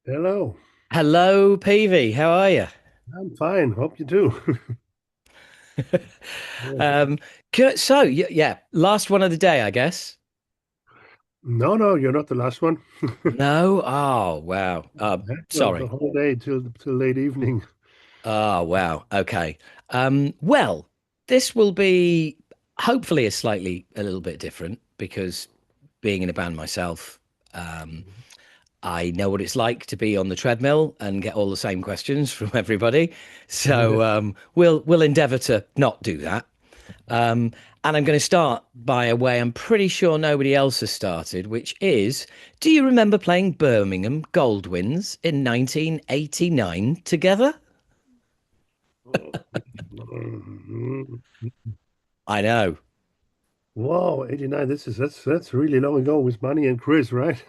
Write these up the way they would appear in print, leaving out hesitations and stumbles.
Hello. Hello, Peavy. How are you? I'm fine. Hope you do. Yeah. Um, yeah, last one of the day, I guess. No, no, you're not the last one. No? Oh, wow. The Sorry. whole day till late evening. Oh, wow. Okay. Well, this will be hopefully a little bit different because being in a band myself, um, I know what it's like to be on the treadmill and get all the same questions from everybody. So we'll endeavour to not do that. Um, and I'm going to start by a way I'm pretty sure nobody else has started, which is, do you remember playing Birmingham Goldwins in 1989 together? I know. Wow, 89. That's really long ago with Money and Chris, right?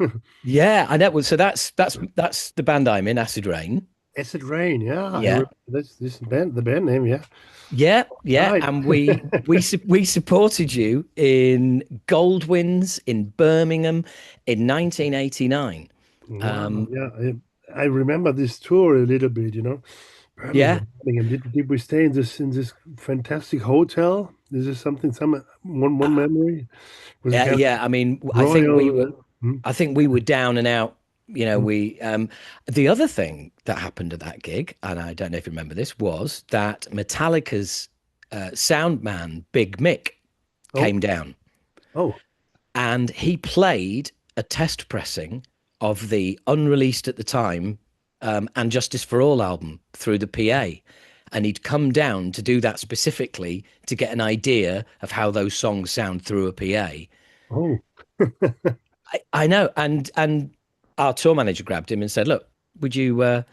Yeah, I know. Well, so that's the band I'm in, Acid Rain. Acid Rain, yeah. I Yeah. remember this band, the band name, yeah. Yeah, yeah, Right. and we supported you in Goldwins in Birmingham in 1989. Wow, yeah. I remember this tour a little bit, Yeah, Birmingham. Did we stay in this fantastic hotel? Is this one memory? Was it kind of yeah. I mean, royal? I think we were down and out. You know, the other thing that happened at that gig, and I don't know if you remember this, was that Metallica's sound man, Big Mick, Oh, came down oh, and he played a test pressing of the unreleased at the time and Justice for All album through the PA. And he'd come down to do that specifically to get an idea of how those songs sound through a PA. oh. I know, and our tour manager grabbed him and said, "Look, would you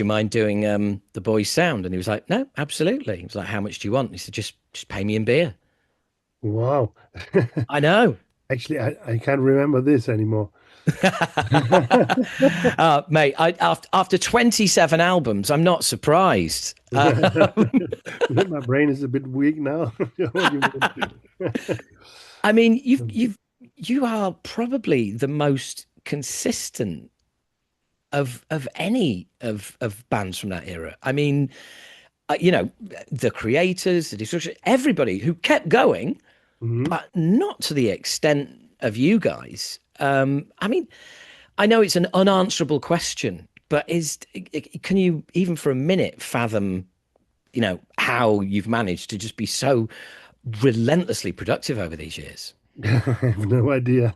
mind doing the boys' sound?" And he was like, "No, absolutely." He was like, "How much do you want?" He said, "Just pay me in beer." Wow. I know. Actually, I can't remember this anymore. Mate, after 27 albums, I'm not surprised. My brain is a bit weak now. What do you mean? I mean, you are probably the most consistent of any of bands from that era. I mean, you know, the creators, the destruction, everybody who kept going, Mhm. but not to the extent of you guys. I mean, I know it's an unanswerable question, but can you even for a minute fathom, how you've managed to just be so relentlessly productive over these years? I have no idea.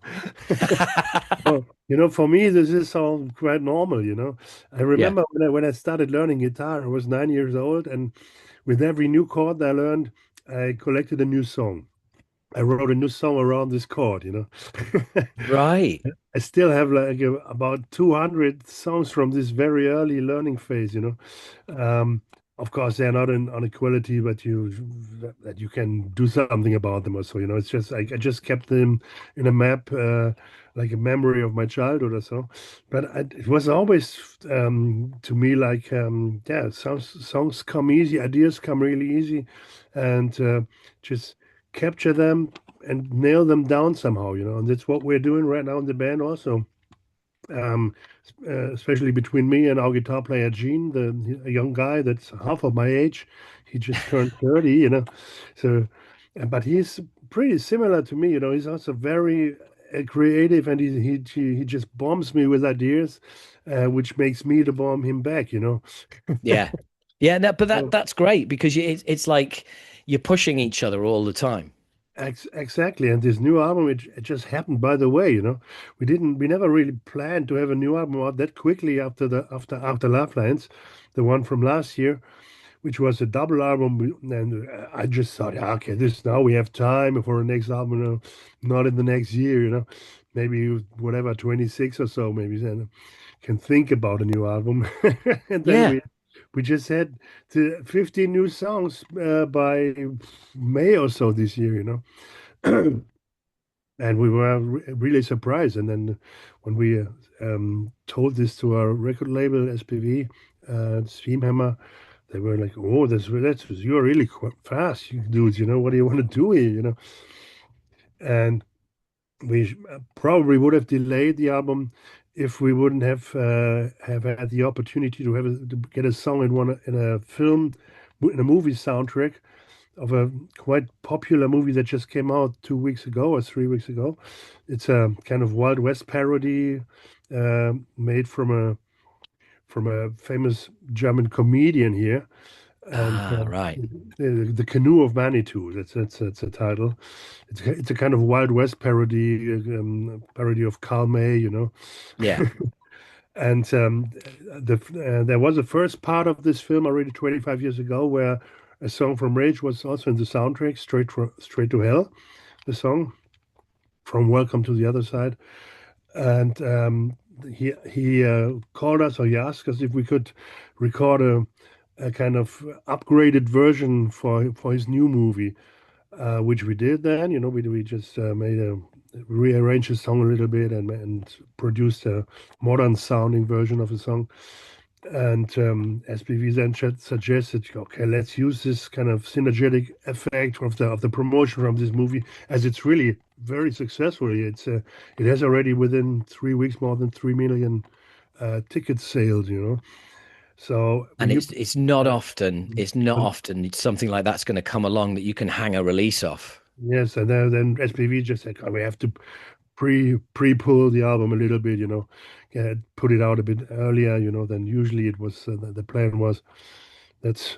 Well, for me, this is all quite normal. I Yeah. remember when I started learning guitar, I was 9 years old, and with every new chord I learned, I collected a new song. I wrote a new song around this chord. Right. I still have like about 200 songs from this very early learning phase. Of course, they're not on a quality, but that you can do something about them also. It's just I just kept them in a map, like a memory of my childhood or so. But it was always to me like, yeah, songs come easy, ideas come really easy, and just capture them and nail them down somehow. And that's what we're doing right now in the band also. Um, Especially between me and our guitar player Gene, a young guy that's half of my age. He just turned 30. So, but he's pretty similar to me. He's also very creative, and he just bombs me with ideas, which makes me to bomb him back. Yeah. Yeah, no, but So, that's great because it's like you're pushing each other all the time. Exactly, and this new album, it just happened by the way. We never really planned to have a new album out that quickly after Love Lines, the one from last year, which was a double album. And I just thought, yeah, okay, this now we have time for the next album, not in the next year. Maybe whatever, 26 or so, maybe then can think about a new album. And then Yeah. we just had 15 new songs by May or so this year. And we were really surprised. And then when we told this to our record label, SPV, Streamhammer, they were like, "Oh, you're really quite fast, you dudes. What do you want to do here? And we probably would have delayed the album if we wouldn't have had the opportunity to get a song in a film in a movie soundtrack of a quite popular movie that just came out 2 weeks ago or 3 weeks ago. It's a kind of Wild West parody made from a famous German comedian here, and Ah, right. the Canoe of Manitou. That's a title. It's a kind of Wild West parody of Karl May, you know. Yeah. And there was a first part of this film already 25 years ago where a song from Rage was also in the soundtrack, Straight to Hell, the song from Welcome to the Other Side. And he called us or he asked us if we could record a kind of upgraded version for his new movie, which we did then. You know, we just made a rearranged the song a little bit and produced a modern sounding version of the song. And SPV then suggested, okay, let's use this kind of synergetic effect of the promotion from this movie, as it's really very successful. It has already within 3 weeks more than 3 million ticket sales. You know, so when And you it's not often something like that's going to come along that you can hang a release off. yes, and then SPV just said, oh, we have to pre-pull the album a little bit, you know, put it out a bit earlier, you know, than usually it was. The plan was. That's,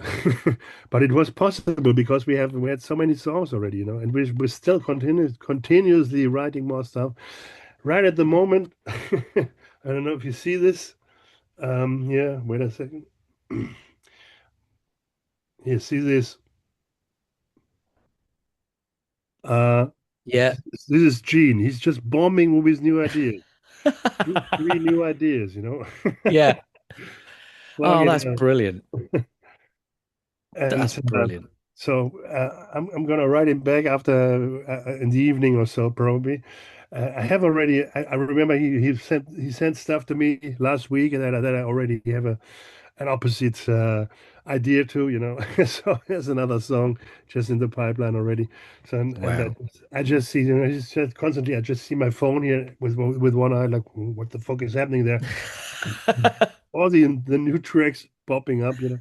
but it was possible because we had so many songs already, you know, and we're still continuously writing more stuff. Right at the moment, I don't know if you see this. Yeah, wait a second. You see this? Uh, Yeah. this is Gene. He's just bombing with his new ideas. Three new ideas, you know. Yeah. Plug Oh, it that's out. brilliant. And That's brilliant. so I'm gonna write him back after in the evening or so probably. I have already. I remember he sent stuff to me last week, and that I already have an opposite idea to, you know. So there's another song just in the pipeline already. So and Wow. I just see, you know, it's just constantly. I just see my phone here with one eye, like what the fuck is happening there? All the new tracks popping up, you know.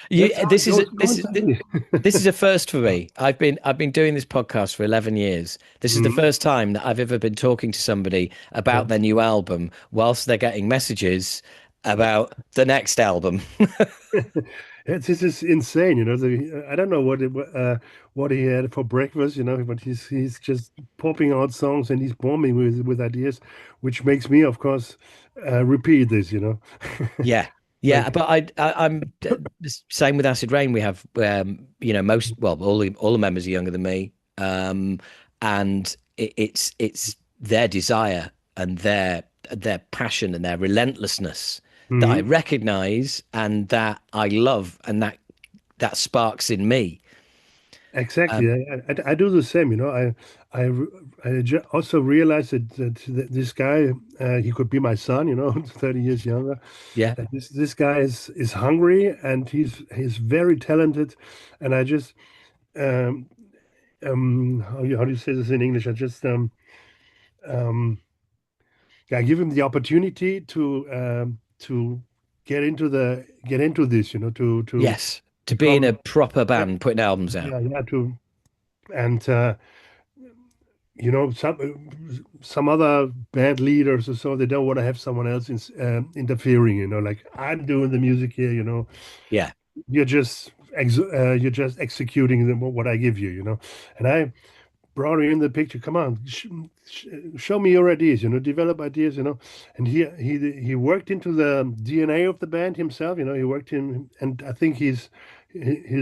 You, That's how it this is goes this is constantly. this is a first for me. I've been doing this podcast for 11 years. This is the Mhm. first time that I've ever been talking to somebody Yeah. about their new album whilst they're getting messages about the next album. This is insane, you know. I don't know what he had for breakfast, you know, but he's just popping out songs and he's bombing with ideas, which makes me, of course, repeat this, you know. Yeah. Yeah, Like, but I'm the same with Acid Rain. We have, most, well, all the members are younger than me, and it's their desire and their passion and their relentlessness that I mhm. recognize and that I love and that sparks in me. Exactly. Um, I do the same, you know. I, also realized that this guy, he could be my son, you know, 30 years younger. yeah, That this guy is hungry and he's very talented, and I just how do you say this in English? Um, I give him the opportunity to get into this, you know, to yes, to be in a become proper yeah band, putting albums out. yeah to and you know, some other band leaders or so, they don't want to have someone else interfering, you know, like I'm doing the music here, you know, Yeah, you're just executing what I give you, you know. And I brought her in the picture. Come on, show me your ideas, you know, develop ideas, you know. And he worked into the DNA of the band himself, you know. He worked in, and I think his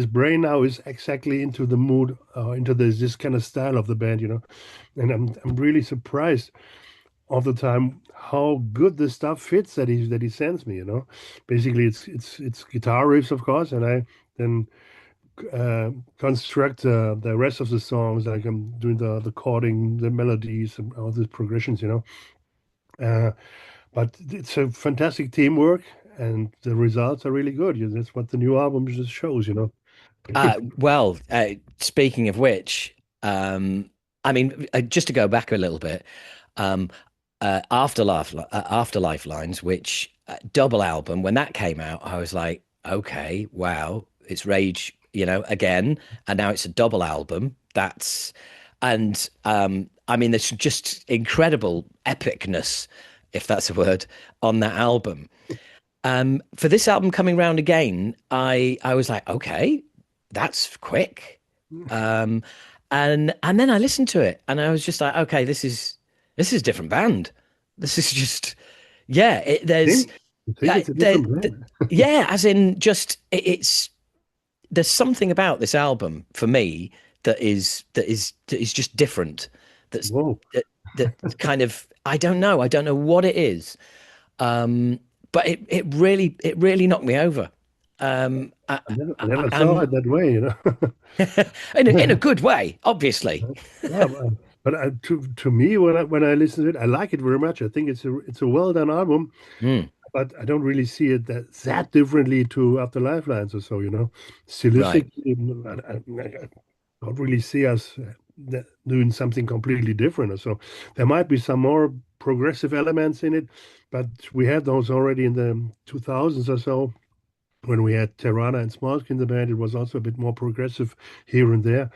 brain now is exactly into the mood, into this kind of style of the band, you know. And I'm really surprised all the time how good the stuff fits that he sends me, you know. Basically, it's guitar riffs, of course, and I then construct the rest of the songs, like I'm doing the chording, the melodies, and all these progressions, you know. But it's a fantastic teamwork, and the results are really good. That's what the new album just shows, you know. well, speaking of which, I mean, just to go back a little bit, um, Afterlife Lines, which double album, when that came out, I was like, okay, wow, it's Rage, again, and now it's a double album. And I mean, there's just incredible epicness, if that's a word, on that album. For this album coming round again, I was like, okay, that's quick. Um, and then I listened to it, and I was just like, okay, this is a different band. This is just yeah. Think? I think it's a different brand. Yeah, as in just it's there's something about this album for me that is just different. That's Whoa. that kind of I don't know what it is. But it really knocked me over. Um, I, I never saw I'm it that way, in a good way, obviously. Yeah, but to me, when I listen to it, I like it very much. I think it's a well done album, Mm, but I don't really see it that differently to After Lifelines or so, right. Stylistically, I don't really see us doing something completely different or so. There might be some more progressive elements in it, but we had those already in the 2000s or so when we had Tirana and Smolsky in the band. It was also a bit more progressive here and there.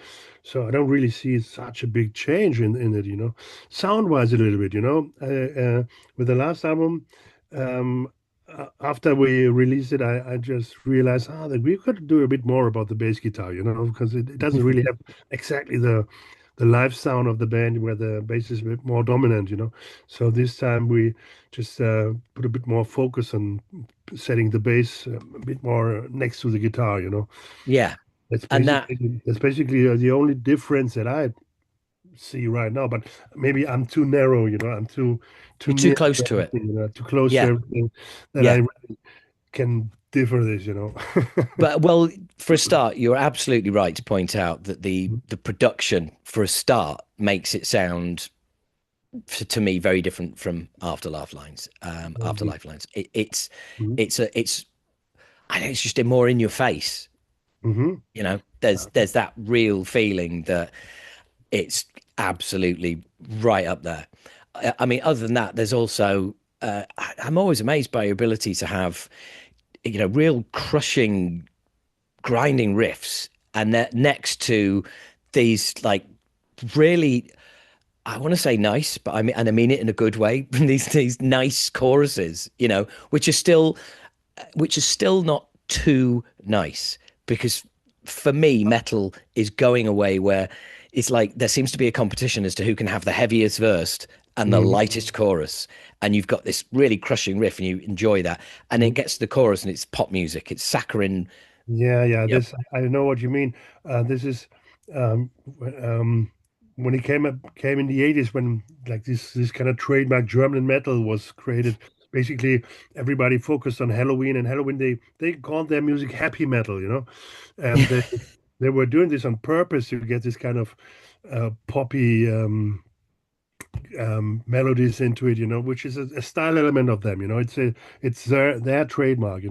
So I don't really see such a big change in it, sound-wise a little bit, with the last album, after we released it, I just realized that we could do a bit more about the bass guitar, because it doesn't really have exactly the live sound of the band where the bass is a bit more dominant, So this time we just put a bit more focus on setting the bass a bit more next to the guitar, Yeah, That's and that basically that's basically the only difference that I see right now. But maybe I'm too narrow, I'm too you're too near close to to it. everything, too close to Yeah, everything that yeah. I can differ this. But well, for a start, you're absolutely right to point out that the production for a start makes it sound to me very different from Afterlife Lines. Mhm. It's I know it's just more in your face. Mhm. There's that real feeling that it's absolutely right up there. I mean, other than that, there's also I'm always amazed by your ability to have real crushing, grinding riffs, and that next to these like really I want to say nice, but I mean it in a good way. These nice choruses, which is still not too nice because for me, metal is going away where it's like there seems to be a competition as to who can have the heaviest verse and the Mhm. lightest chorus. And you've got this really crushing riff and you enjoy that. And it Mhm. gets to the chorus and it's pop music, it's saccharine. Yeah, yeah. Yep. This I know what you mean. This is when it came in the 80s when like this kind of trademark German metal was created. Basically, everybody focused on Halloween, and Halloween they called their music happy metal, and they were doing this on purpose to get this kind of poppy melodies into it, which is a style element of them, it's their trademark,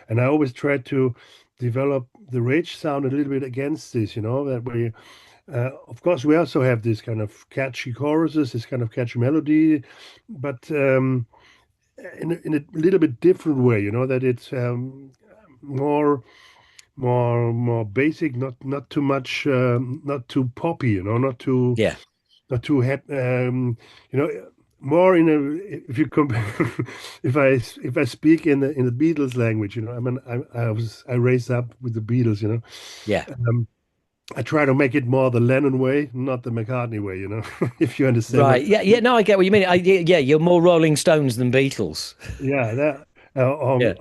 and I always try to develop the Rage sound a little bit against this, that we, of course, we also have this kind of catchy choruses, this kind of catchy melody, but in a little bit different way, that it's more more basic, not too much, not too poppy, not too Yeah. not too happy, you know, more in a, if you compare, if I speak in the Beatles language, I mean, I raised up with the Beatles, Yeah. um, I try to make it more the Lennon way, not the McCartney way, if you understand what. Right. Yeah. Yeah. No, I get what you mean. Yeah. You're more Rolling Stones than Beatles. Yeah, that Yeah.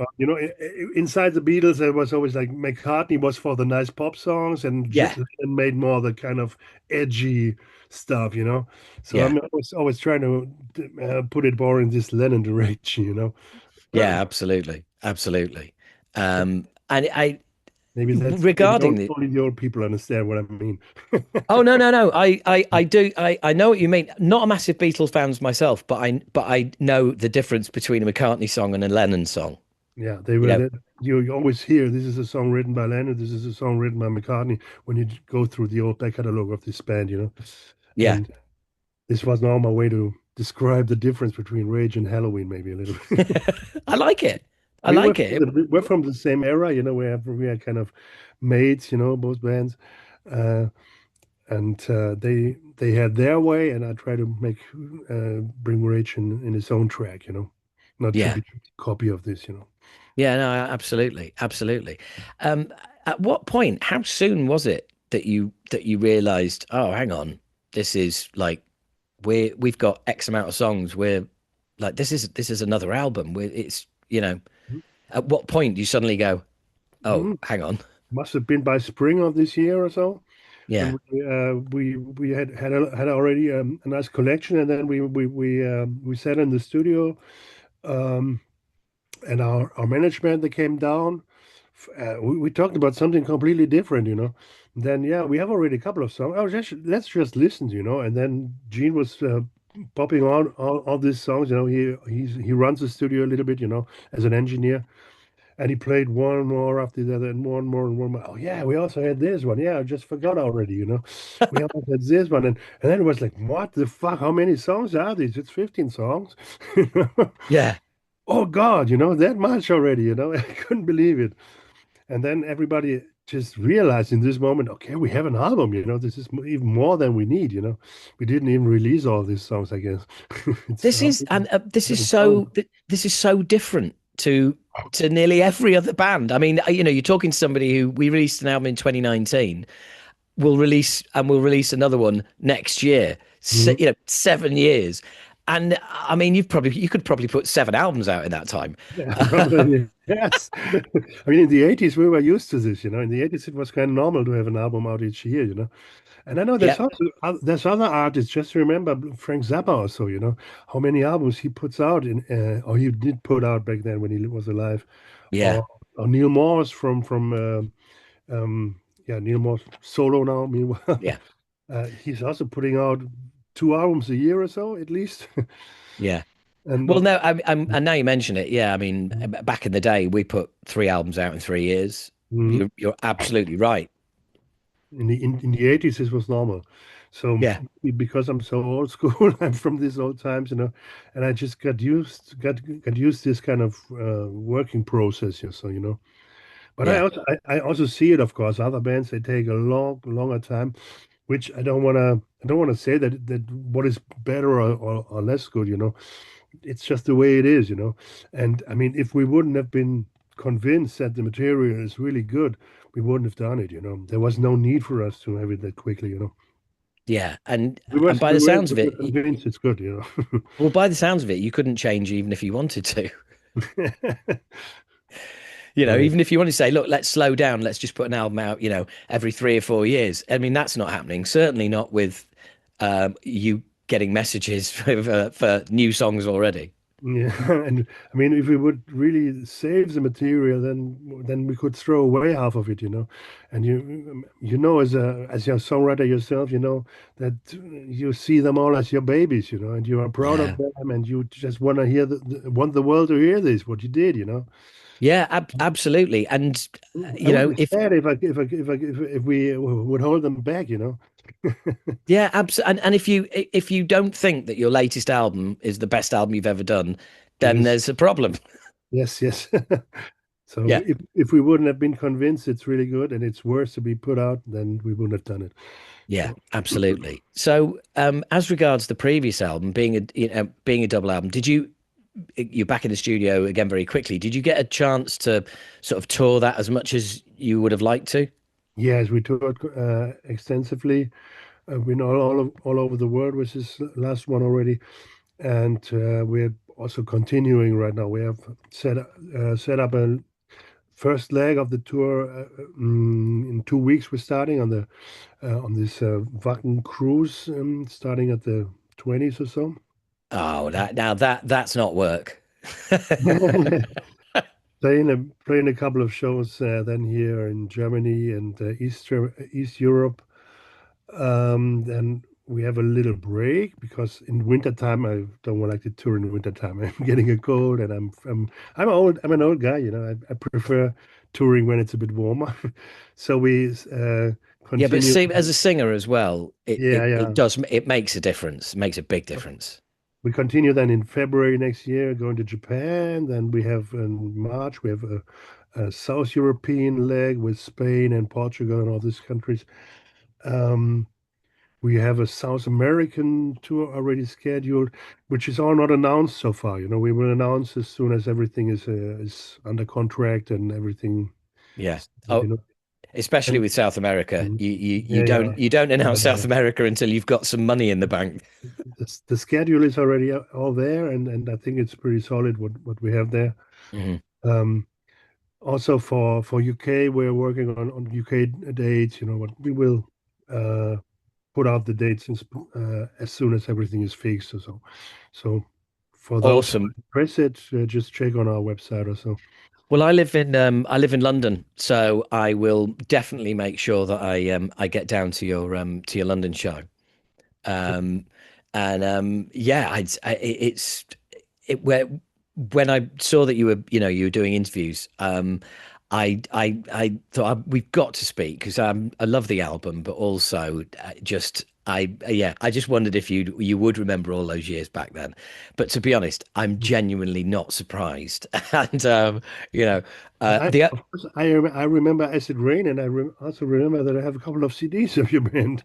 inside the Beatles, there was always like McCartney was for the nice pop songs, and Yeah. Lennon made more the kind of edgy stuff, So Yeah. I'm always trying to put it more in this Lennon direction, Yeah. Absolutely. Absolutely. But And I maybe that's maybe regarding the only the old people understand what I mean. Oh no. I do I know what you mean. Not a massive Beatles fan myself, but I know the difference between a McCartney song and a Lennon song. Yeah, they You were know, that you always hear this is a song written by Lennon, this is a song written by McCartney when you go through the old back catalog of this band, yeah, And this was now my way to describe the difference between Rage and Halloween, maybe a little bit. I like it. I I mean, like it. we're from the same era, you know. We are kind of mates, you know, both bands, uh, and they had their way, and I try to make bring Rage in his own track, you know, not to Yeah. be a copy of this, you know. Yeah, no, absolutely. Absolutely. Um, at what point, how soon was it that you realized, oh, hang on, this is like we've got X amount of songs. We're like this is another album. It's at what point do you suddenly go, oh, Mhm. hang on. Must have been by spring of this year or so. Yeah. When we had already a nice collection, and then we sat in the studio, um, and our management they came down. We talked about something completely different, you know. Then yeah, we have already a couple of songs. Oh, let's just listen, you know. And then Gene was popping on all these songs, you know. He runs the studio a little bit, you know, as an engineer. And he played one more after the other, and one more and one more. Oh yeah, we also had this one. Yeah, I just forgot already, you know. We also had this one, and then it was like, what the fuck? How many songs are these? It's 15 songs. Yeah. Oh God, you know, that much already, you know. I couldn't believe it. And then everybody just realized in this moment, okay, we have an album, you know. This is even more than we need, you know. We didn't even release all these songs, I guess. It's This how is and this is 7 songs. this is so different to nearly every other band. I mean, you're talking to somebody who we released an album in 2019. We'll release another one next year. Mhm. 7 years. And I mean, you could probably put 7 albums out in that time. Yeah, probably. Yes. I mean, in the 80s, we were used to this, you know. In the 80s, it was kind of normal to have an album out each year, you know. And I know Yeah, there's other artists, just remember Frank Zappa also, you know, how many albums he puts out or he did put out back then when he was alive. yeah, Or Neil Morris from yeah, Neil Morris solo now, meanwhile. yeah, He's also putting out 2 albums a year or so, at least. yeah. And Well, of no, and now you mention it, yeah. I mean, back in the day, we put 3 albums out in 3 years. Mhm. You're absolutely right. In the 80s, this was normal. So Yeah, because I'm so old school, I'm from these old times, you know, and I just got used this kind of working process here. So, you know, but yeah, I also see it, of course. Other bands they take a longer time, which I don't wanna say that what is better or less good, you know. It's just the way it is, you know. And I mean, if we wouldn't have been convinced that the material is really good, we wouldn't have done it, you know. There was no need for us to have it that quickly, you know. yeah. And We were and by we the were, sounds we of were it, convinced it's good, you well, by the sounds of it, you couldn't change even if you wanted to. know. Right. Even if you want to say, look, let's slow down, let's just put an album out, every 3 or 4 years. I mean, that's not happening. Certainly not with you getting messages for new songs already. Yeah, and I mean, if we would really save the material, then we could throw away half of it, you know. And you know, as your songwriter yourself, you know that you see them all as your babies, you know, and you are proud of Yeah. them, and you just want to hear want the world to hear this, what you did, you know. Yeah, absolutely. And, I would be if, sad if we would hold them back, you know. yeah, and if you don't think that your latest album is the best album you've ever done, It then is. there's a problem. Yes, yes. So Yeah. if we wouldn't have been convinced it's really good and it's worth to be put out, then we wouldn't have done it. Yeah, So absolutely. So, as regards the previous album being a double album, you're back in the studio again very quickly. Did you get a chance to sort of tour that as much as you would have liked to? yes, we toured extensively. We know all over the world with this last one already, and we're also continuing right now. We have set up a first leg of the tour in 2 weeks. We're starting on this Wacken cruise, starting at the 20th or so. Oh, that's not work. Playing a couple of shows then here in Germany and East Europe. Then we have a little break because in wintertime I don't like to tour in wintertime. I'm getting a cold and I'm old. I'm an old guy, you know. I prefer touring when it's a bit warmer. So we Yeah, but continue. see, as a singer as well, Yeah, it yeah. does it makes a difference. It makes a big difference. we continue then in February next year, going to Japan. Then we have in March, we have a South European leg with Spain and Portugal and all these countries. Um, we have a South American tour already scheduled, which is all not announced so far. We will announce as soon as everything is under contract and everything. Yeah. Is, Oh, especially and with South America, mm, you yeah, yeah. don't announce South Uh, America until you've got some money in the bank. the schedule is already all there, and I think it's pretty solid what we have there. Mhm. Um, Also for UK, we're working on UK dates. What we will uh, put out the dates as soon as everything is fixed. So for those who Awesome. are interested, just check on our website or so. Well, I live in London, so I will definitely make sure that I get down to your London show. Um, and yeah, where when I saw that you were doing interviews, I thought we've got to speak because I love the album, but also just yeah, I just wondered if you would remember all those years back then. But to be honest, I'm genuinely not surprised, and you know, the Of course, I remember Acid Rain, and also remember that I have a couple of CDs of your band.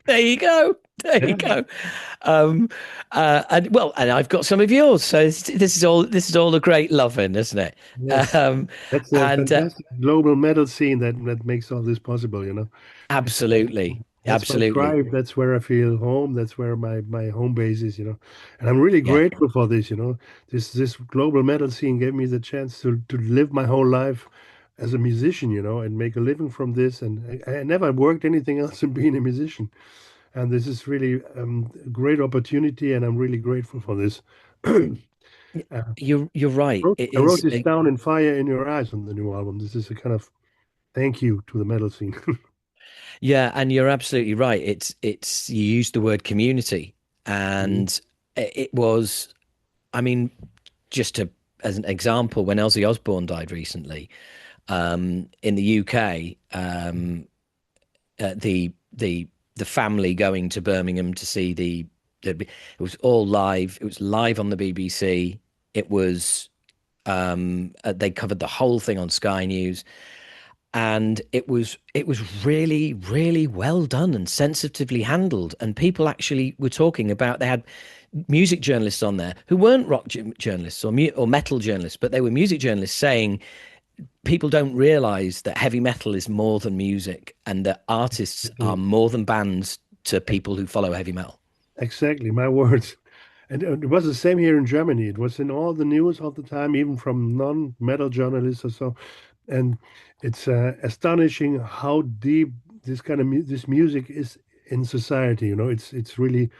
there you go. There you Yeah, go. Um, and I've got some of yours. So this is all a great loving, isn't it? yes. Um, That's a and fantastic global metal scene that makes all this possible. It's absolutely, that's my absolutely, tribe. That's where I feel home. That's where my home base is. And I'm really yeah. grateful for this. This global metal scene gave me the chance to live my whole life as a musician, and make a living from this. And I never worked anything else than being a musician. And this is really a great opportunity, and I'm really grateful for this. Uh, You're right. It I wrote is. this down in Fire in Your Eyes on the new album. This is a kind of thank you to the metal scene. Yeah, and you're absolutely right. It's you used the word community, Mhm. and it was. I mean, just to as an example, when Ozzy Osbourne died recently, in the UK, the family going to Birmingham to see it was all live. It was live on the BBC. It was they covered the whole thing on Sky News, and it was really really well done and sensitively handled. And people actually were talking about they had music journalists on there who weren't journalists or metal journalists, but they were music journalists saying people don't realize that heavy metal is more than music and that artists are Exactly. more than bands to people who follow heavy metal. Exactly, my words. And it was the same here in Germany. It was in all the news all the time, even from non-metal journalists or so. And it's astonishing how deep this music is in society. It's really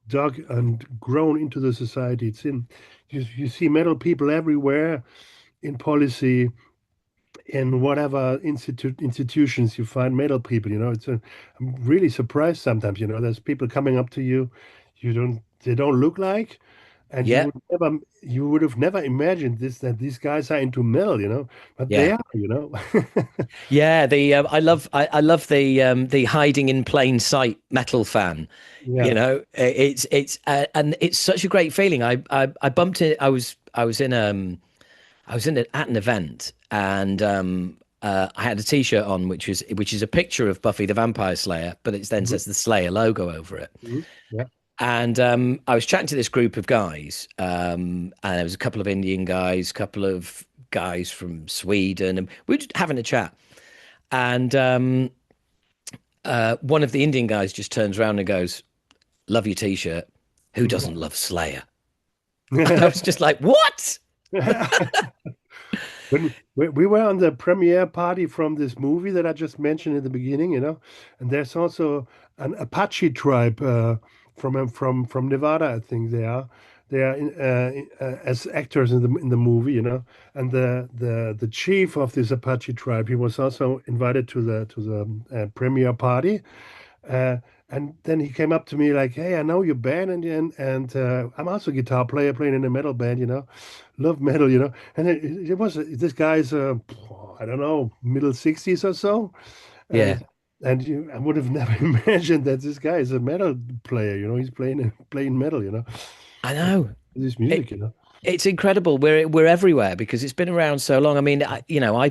dug and grown into the society. You see metal people everywhere in policy, in whatever institutions you find metal people. I'm really surprised sometimes. There's people coming up to you, they don't look like, and Yeah, you would have never imagined that these guys are into metal, but they yeah, are. yeah. I love the hiding in plain sight metal fan. Yeah. And it's such a great feeling. I bumped it. At an event, and I had a T-shirt on which is a picture of Buffy the Vampire Slayer, but it then Mhm. says the Slayer logo over it. Mhm. Yeah. And I was chatting to this group of guys, and there was a couple of Indian guys, a couple of guys from Sweden, and we were just having a chat. And one of the Indian guys just turns around and goes, "Love your T-shirt. Who doesn't love Slayer?" And I was just like, "What?" When we were on the premiere party from this movie that I just mentioned in the beginning, and there's also an Apache tribe from Nevada, I think they are as actors in the movie, and the chief of this Apache tribe, he was also invited to the premiere party, uh, and then he came up to me like, "Hey, I know your band, and I'm also a guitar player playing in a metal band, love metal." And it was this guy's, I don't know, middle 60s or so, uh, Yeah, And I would have never imagined that this guy is a metal player. He's playing metal. I Uh, know. this It, music. it's incredible. We're everywhere because it's been around so long. I mean, I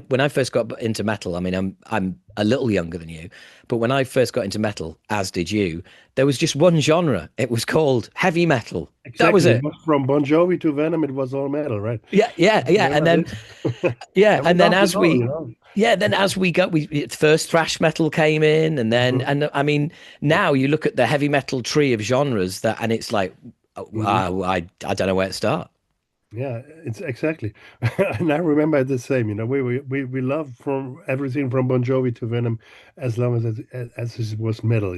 when I first got into metal, I mean, I'm a little younger than you, but when I first got into metal, as did you, there was just one genre. It was called heavy metal. That was Exactly. It it. was from Bon Jovi to Venom. It was all metal, right? Yeah, yeah, yeah. And Remember then this? yeah, And we and then loved it as all. we yeah, then as we got we first thrash metal came in, and then Mhm. and I mean now you look at the heavy metal tree of genres that, and it's like Mhm. I don't know where to start. Yeah, it's exactly. And I remember the same. We love from everything from Bon Jovi to Venom, as long as it was metal.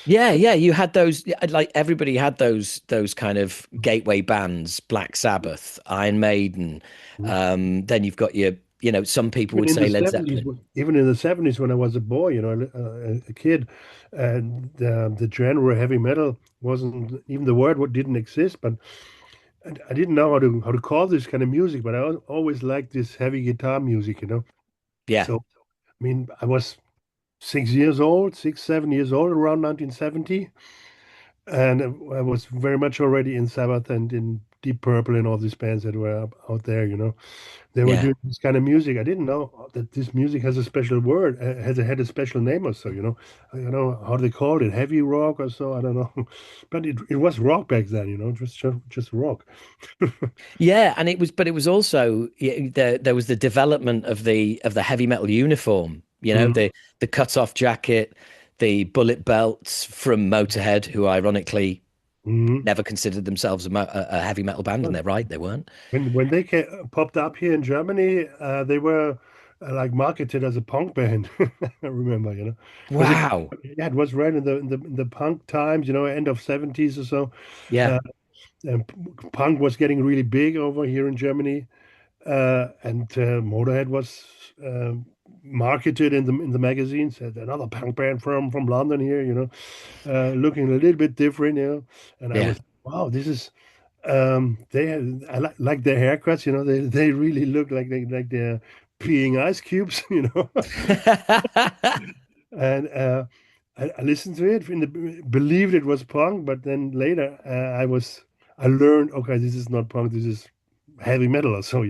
Yeah, yeah, you had those like everybody had those kind of gateway bands, Black Sabbath, Iron Maiden. Mhm. Then you've got some people Even would in say the Led 70s, Zeppelin. even in the 70s when I was a boy, a kid, and the genre heavy metal wasn't even the word what didn't exist, but I didn't know how to call this kind of music, but I always liked this heavy guitar music. Yeah, So, I mean, I was 6 years old, 6, 7 years old, around 1970. And I was very much already in Sabbath and in Deep Purple and all these bands that were out there. They were yeah. doing this kind of music. I didn't know that this music has a special word, had a special name or so. I don't know how they called it, heavy rock or so. I don't know, but it was rock back then. Just rock. Yeah, and it was also there was the development of the heavy metal uniform. Mhm. The cut off jacket, the bullet belts from Motorhead, who ironically Mhm. never considered themselves a heavy metal band, and they're right, they weren't. When they popped up here in Germany, they were like marketed as a punk band. I remember, because Wow. yeah, it was right in the punk times, end of 70s or so. Yeah, Uh, and punk was getting really big over here in Germany, and Motorhead was marketed in the magazines as another punk band from London here, looking a little bit different. And I yeah. was, wow, this is. I like their haircuts. They really look like they're peeing ice cubes. And I listened to it, believed it was punk, but then later I learned, okay, this is not punk, this is heavy metal or so.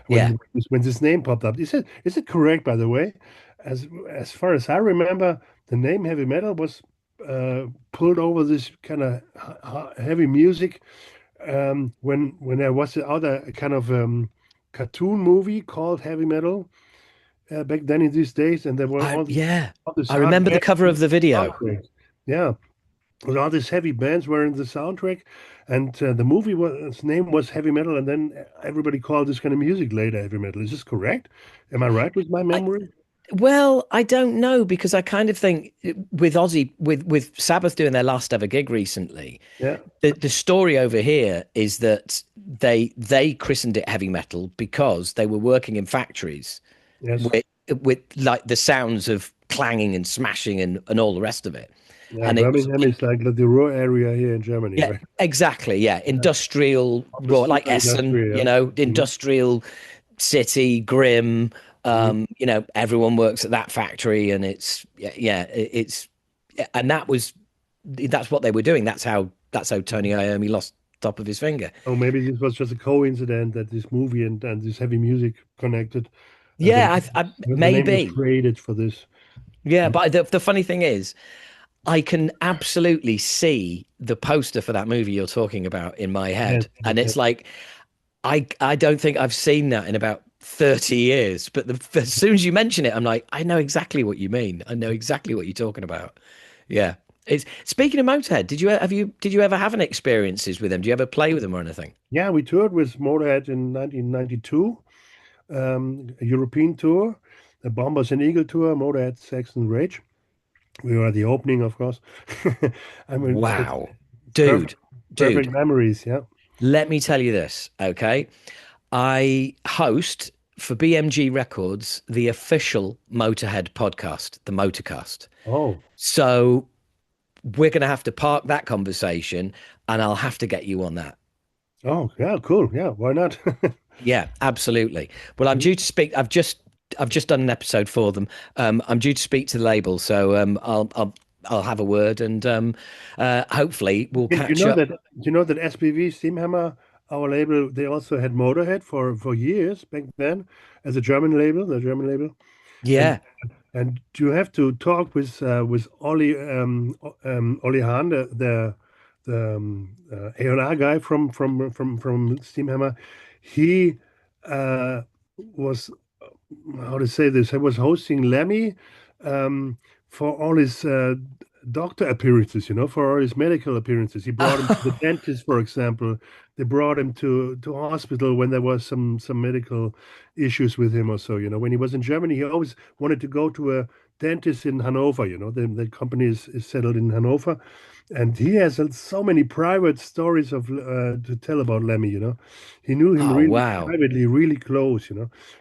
Yeah. When this name popped up, is it correct, by the way? As far as I remember, the name heavy metal was pulled over this kind of heavy music when there was the other kind of cartoon movie called Heavy Metal back then in these days, and there were I yeah. all these I hard remember the bands cover in of the the video. soundtrack. Yeah, and all these heavy bands were in the soundtrack, and the movie its name was Heavy Metal, and then everybody called this kind of music later Heavy Metal. Is this correct? Am I right with my I memory? Well, I don't know because I kind of think with Ozzy with Sabbath doing their last ever gig recently, Yeah. the story over here is that they christened it heavy metal because they were working in factories Yes. with like the sounds of clanging and smashing and all the rest of it. Yeah. And it was Birmingham is like the Ruhr area here in Germany, yeah, right? exactly. Yeah. Yeah. Industrial raw, Obviously, like Essen, industrial. Yeah. industrial city, grim. Mhm. Everyone works at that factory and it's, yeah, it's, and that's what they were doing. That's how Tony Mhm. Iommi lost top of his finger. Oh, maybe this was just a coincidence that this movie and this heavy music connected. Uh, the, Yeah, the name was maybe. created for this. Yeah. Mhm. But the funny thing is, I can absolutely see the poster for that movie you're talking about in my Yes, head. yes, And it's yes. like, I don't think I've seen that in about 30 years. But as soon as you mention it, I'm like, I know exactly what you mean. I know exactly what you're talking about. Yeah. It's speaking of Motorhead, did you ever have any experiences with them? Do you ever play with them or anything? Yeah, we toured with Motorhead in 1992, a European tour, the Bombers and Eagle tour, Motorhead, Saxon Rage. We were the opening, of course. I mean, it's Wow. perfect, Dude, perfect dude, memories. Yeah. let me tell you this, okay? I host for BMG Records the official Motorhead podcast, the Motorcast. Oh, So we're going to have to park that conversation and I'll have to get you on that. oh, yeah, cool. Yeah, why not? Yeah, absolutely. Well, I'm Mhm. due to speak. I've just I've just done an episode for them. I'm due to speak to the label, so I'll have a word and hopefully we'll And catch up. you know that SPV Steamhammer, our label, they also had Motorhead for years back then as a German label, the German label. And Yeah. you have to talk with Olli Olli Hahn, the A&R guy from Steamhammer. He was, how to say this? He was hosting Lemmy um, for all his doctor appearances, for all his medical appearances. He brought him to the dentist, for example. They brought him to hospital when there was some medical issues with him or so. When he was in Germany, he always wanted to go to a dentist in Hanover. The company is settled in Hanover, and he has so many private stories of to tell about Lemmy. He knew him Oh really wow. privately, really close.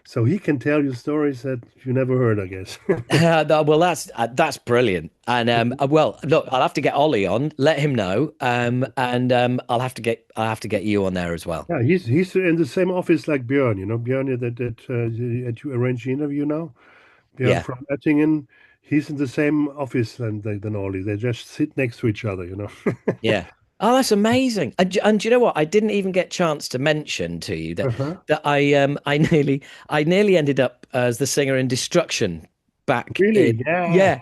So he can tell you stories that you never heard, I guess. Well, that's brilliant. And well, look, I'll have to get Ollie on, let him know, and I'll have to get you on there as well. Yeah, he's in the same office like Björn. Björn that you arranged the interview now. Björn Yeah. from Oettingen. He's in the same office than Ollie. They just sit next to each other. Yeah. Oh, that's amazing. And do you know what? I didn't even get chance to mention to you that Uh-huh. I nearly ended up as the singer in Destruction back in Really? Yeah. yeah,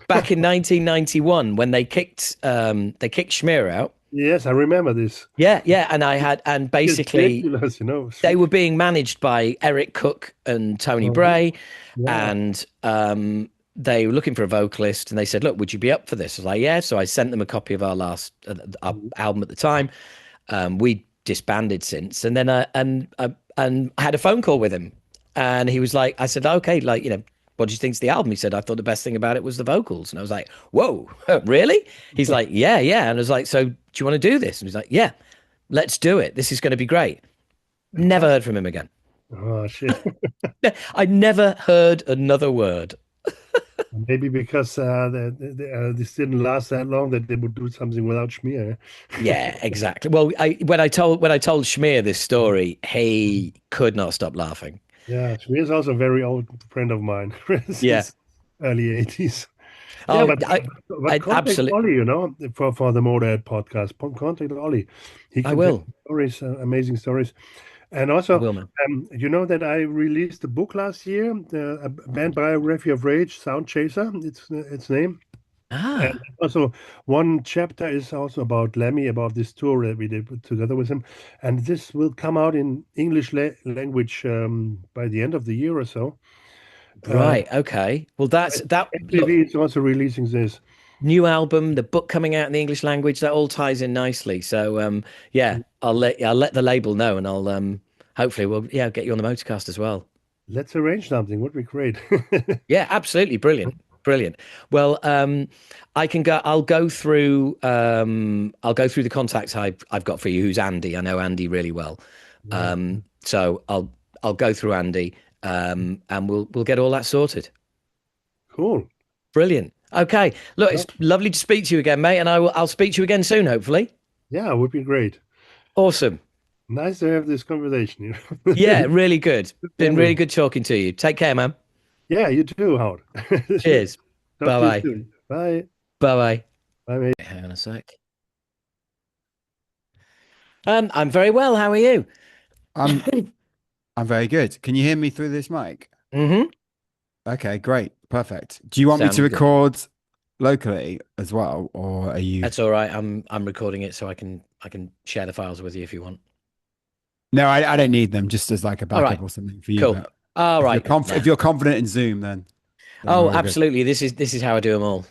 back in 1991 when they kicked Schmier out. Yes, I remember this. Yeah, yeah, and It's basically ridiculous. they were being managed by Eric Cook and Tony Uh-huh. Bray, Yeah. and they were looking for a vocalist, and they said, "Look, would you be up for this?" I was like, "Yeah." So I sent them a copy of our last our album at the time. We disbanded since, and then and I had a phone call with him, and he was like, "I said, okay, like what do you think's the album?" He said, "I thought the best thing about it was the vocals," and I was like, "Whoa, really?" He's like, "Yeah, yeah," and I was like, "So do you want to do this?" And he's like, "Yeah, let's do it. This is going to be great." Never heard from him again. Oh, shit. I never heard another word. Maybe because this didn't last that long that they would do something without Schmier. Yeah, exactly. Well, when I told Schmier this story, he could not stop laughing. Yeah, Schmier is also a very old friend of mine Yeah. since early 80s. Yeah, Oh, but I contact absolutely, Ollie, for the Motorhead podcast. Contact Ollie. He I can tell will. stories, amazing stories. And I also, will, man. you know that I released a book last year, a band biography of Rage, Sound Chaser, its name. And Ah, also, one chapter is also about Lemmy, about this tour that we did together with him. And this will come out in English language by the end of the year or so. Uh, right. Okay. Well, that's that. MTV Look, is also releasing this. new album, the book coming out in the English language, that all ties in nicely. So, yeah, I'll let the label know, and I'll hopefully we'll get you on the motorcast as well. Let's arrange something. Would be great. Yeah, absolutely brilliant. Brilliant. Well, I can go. I'll go through the contacts I've got for you. Who's Andy? I know Andy really well. Yeah, So I'll go through Andy, and we'll get all that sorted. cool. Brilliant. Okay. Look, Yeah, it's lovely to speak to you again, mate, and I'll speak to you again soon, hopefully. yeah, would be great. Awesome. Nice to have this conversation. Yeah, really good. Been really Memory. good talking to you. Take care, man. Yeah, you too, Howard. Cheers. Talk Bye to you bye. soon. Bye. Bye bye. Bye, mate. Hang on a sec. I'm very well. How are you? I'm I'm very good. Can you hear me through this mic? Mm-hmm. Okay, great. Perfect. Do you want me to Sounds good. record locally as well, or are you? That's all right. I'm recording it so I can share the files with you if you want. No, I don't need them just as like a All right. backup or something for you. Cool. But All right. if Nah. you're confident in Zoom, then we're Oh, all good. absolutely. This is how I do them all.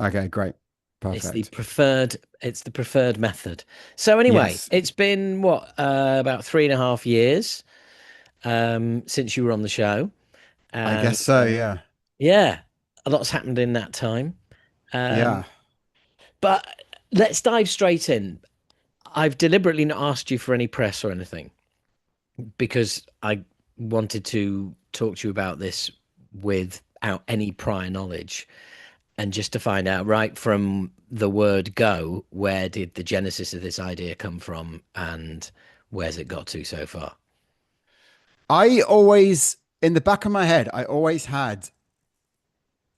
Okay, great. It's the Perfect. preferred method. So anyway, Yes, it's been what about 3.5 years since you were on the show, I and guess so. Yeah. yeah, a lot's happened in that time. Um, Yeah. but let's dive straight in. I've deliberately not asked you for any press or anything because I wanted to talk to you about this without any prior knowledge and just to find out right from the word go, where did the genesis of this idea come from and where's it got to so far? I always in the back of my head, I always had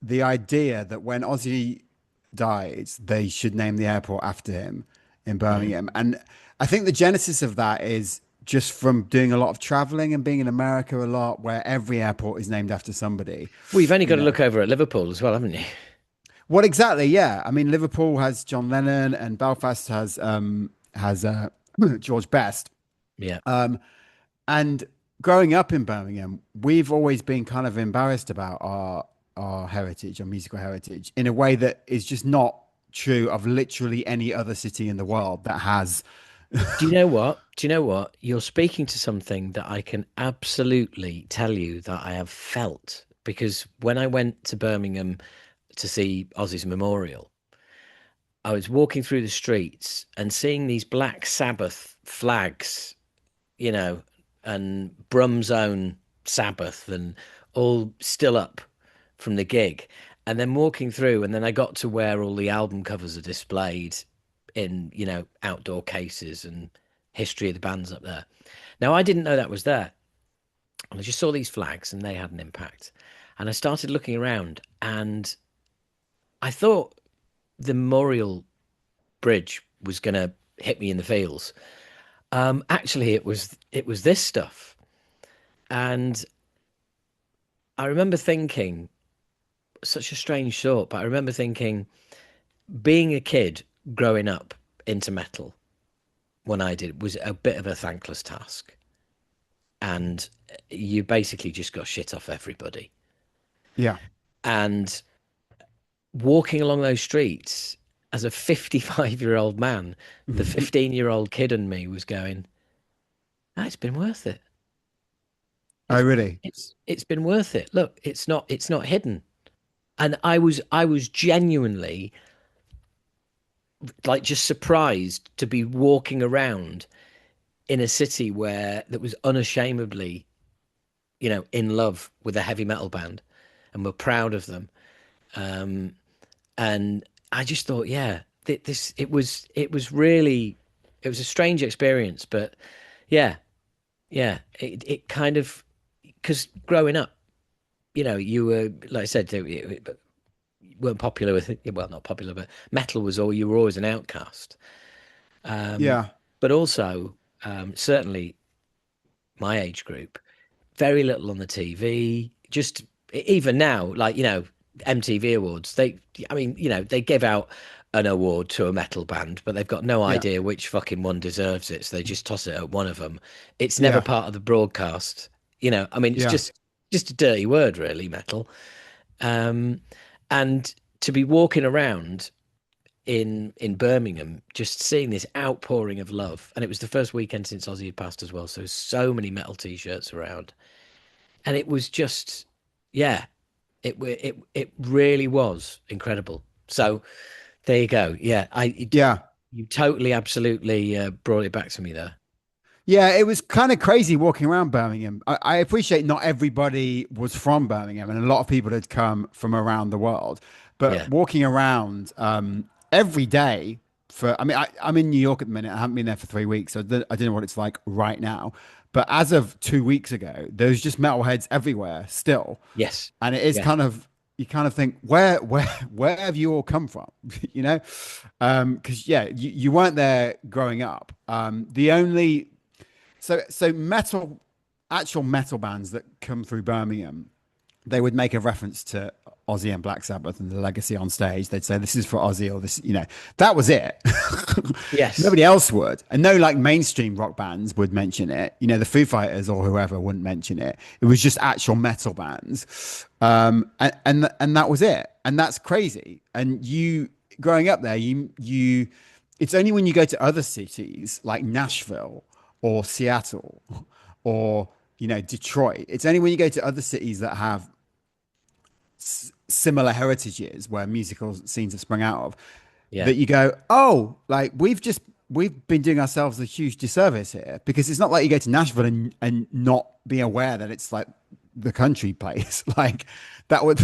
the idea that when Ozzy died, they should name the airport after him in Mm. Birmingham. And I think the genesis of that is just from doing a lot of traveling and being in America a lot, where every airport is named after somebody, Well, you've only you got to know. look over at Liverpool as well, haven't you? What exactly? Yeah. I mean, Liverpool has John Lennon and Belfast has George Best. Yeah. Um, And growing up in Birmingham, we've always been kind of embarrassed about our heritage, our musical heritage, in a way that is just not true of literally any other city in the world that has. Do you know what? Do you know what? You're speaking to something that I can absolutely tell you that I have felt because when I went to Birmingham to see Ozzy's memorial, I was walking through the streets and seeing these Black Sabbath flags, you know, and Brum's own Sabbath and all still up from the gig. And then walking through, and then I got to where all the album covers are displayed in, outdoor cases and history of the bands up there. Now, I didn't know that was there. And I just saw these flags and they had an impact. And I started looking around and I thought the Memorial Bridge was going to hit me in the feels. Actually, it was this stuff. And I remember thinking, such a strange thought, but I remember thinking, being a kid growing up into metal when I did was a bit of a thankless task. And you basically just got shit off everybody. Yeah. And walking along those streets as a 55-year-old man, the 15-year-old kid in me was going, "Ah, it's been worth it. Oh, It's really? it's been worth it. Look, it's not hidden." And I was genuinely like just surprised to be walking around in a city where that was unashamedly, in love with a heavy metal band and were proud of them. Um, and I just thought, yeah, this it was really it was a strange experience, but yeah, yeah, it kind of because growing up, you were like I said, you weren't popular with well, not popular, but metal was all you were always an outcast. Um, Yeah. but also, certainly my age group, very little on the TV. Just even now, like MTV Awards, I mean, they give out an award to a metal band, but they've got no Yeah. idea which fucking one deserves it, so they just toss it at one of them. It's never Yeah. part of the broadcast. I mean, it's Yeah. just a dirty word, really, metal. Um, and to be walking around in Birmingham, just seeing this outpouring of love, and it was the first weekend since Ozzy had passed as well, so many metal t-shirts around, and it was just, yeah, it really was incredible. So there you go. Yeah, Yeah. you totally absolutely brought it back to me there. Yeah, it was kind of crazy walking around Birmingham. I appreciate not everybody was from Birmingham, and a lot of people had come from around the world. But Yeah. walking around every day I mean, I'm in New York at the minute. I haven't been there for 3 weeks, so I don't know what it's like right now. But as of 2 weeks ago, there's just metalheads everywhere still, Yes. and it is Yeah. kind of you kind of think where have you all come from, you know? Because yeah, you weren't there growing up. The only so actual metal bands that come through Birmingham, they would make a reference to Ozzy and Black Sabbath and the legacy on stage. They'd say this is for Ozzy or this, that was it. Yes. Nobody else would. And no like mainstream rock bands would mention it. The Foo Fighters or whoever wouldn't mention it. It was just actual metal bands. And that was it. And that's crazy. And you growing up there, you it's only when you go to other cities like Nashville or Seattle or Detroit. It's only when you go to other cities that have similar heritages where musical scenes have sprung out of Yeah. that you go, oh, like we've been doing ourselves a huge disservice here, because it's not like you go to Nashville and not be aware that it's like the country place. Like that would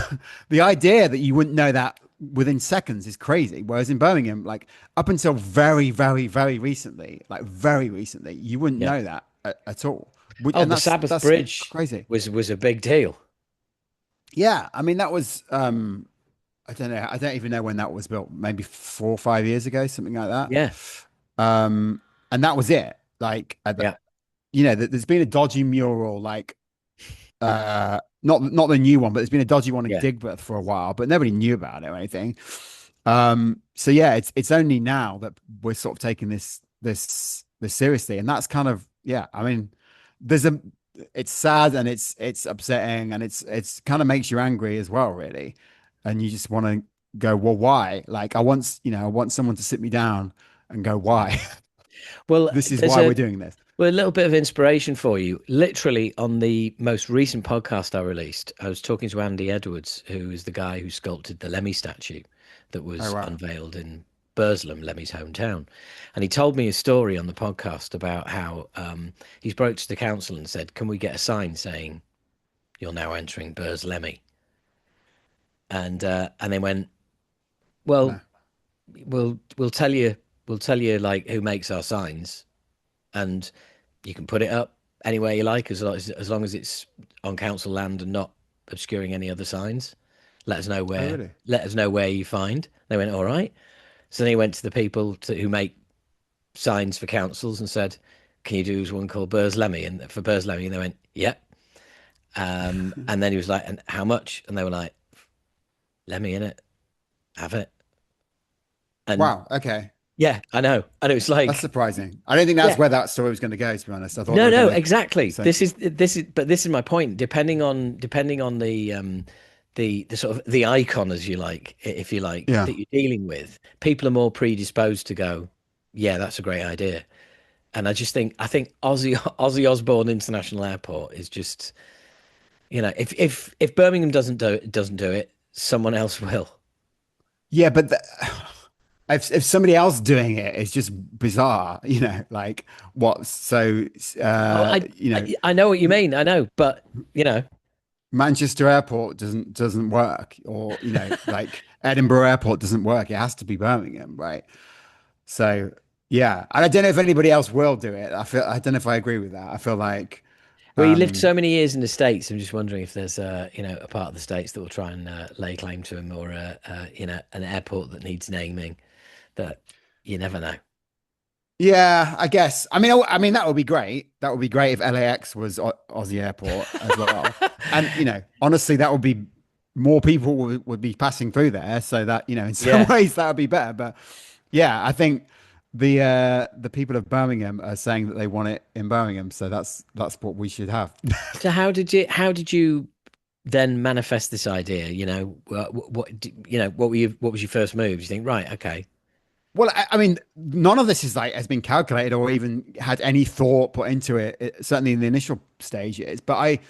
the idea that you wouldn't know that within seconds is crazy. Whereas in Birmingham, like up until very, very, very recently, you wouldn't Yeah. know that at all. Oh, And the Sabbath that's Bridge crazy. was a big deal. Yeah, I mean that was I don't know. I don't even know when that was built. Maybe 4 or 5 years ago, something like that. Yeah, And that was it. Like, yeah, there's been a dodgy mural, like, not the new one, but there's been a dodgy one in yeah. Digbeth for a while, but nobody knew about it or anything. So yeah, it's only now that we're sort of taking this seriously, and that's kind of yeah. I mean, there's a it's sad and it's upsetting and it's kind of makes you angry as well, really, and you just want to go, well, why? Like, I want someone to sit me down and go, why? Well, This is there's why a we're doing this. well, a little bit of inspiration for you. Literally, on the most recent podcast I released, I was talking to Andy Edwards, who is the guy who sculpted the Lemmy statue that Oh was wow. unveiled in Burslem, Lemmy's hometown. And he told me a story on the podcast about how he's broached the council and said, "Can we get a sign saying you're now entering Burs Lemmy?" And they went, "Well, No. we'll tell you like who makes our signs, and you can put it up anywhere you like as long as it's on council land and not obscuring any other signs. Let us know Oh where. really? Let us know where you find." They went, "All right." So then he went to the people who make signs for councils and said, "Can you do one called Burs Lemmy and for Burs Lemmy?" And they went, "Yep." And then he was like, "And how much?" And they were like, "Lemmy in it, have it." And Wow. Okay. yeah, I know, and it was That's like, surprising. I don't think that's yeah, where that story was going to go, to be honest. I thought they no, were no, going to exactly. say, But this is my point. Depending on the sort of the icon, as you like, if you like, yeah. that you're dealing with, people are more predisposed to go, yeah, that's a great idea. And I think Ozzy Osbourne International Airport is just, if Birmingham doesn't do it, someone else will. Yeah, but if somebody else doing it is just bizarre, like what? So, Oh, I know what you mean. I know, but you know, Manchester Airport doesn't work, or like Edinburgh Airport doesn't work. It has to be Birmingham, right? So, yeah, and I don't know if anybody else will do it. I don't know if I agree with that. I feel like, well, you lived um, so many years in the States. I'm just wondering if there's a part of the States that will try and lay claim to him, or an airport that needs naming. That you never know. yeah, I guess. I mean that would be great. That would be great if LAX was Aussie Airport as well. And honestly, that would be more people would be passing through there. So that in some Yeah. ways that would be better. But yeah, I think the people of Birmingham are saying that they want it in Birmingham. So that's what we should have. So how did you then manifest this idea? What was your first move? You think, right, okay, Well, I mean, none of this is like has been calculated or even had any thought put into it, certainly in the initial stages. But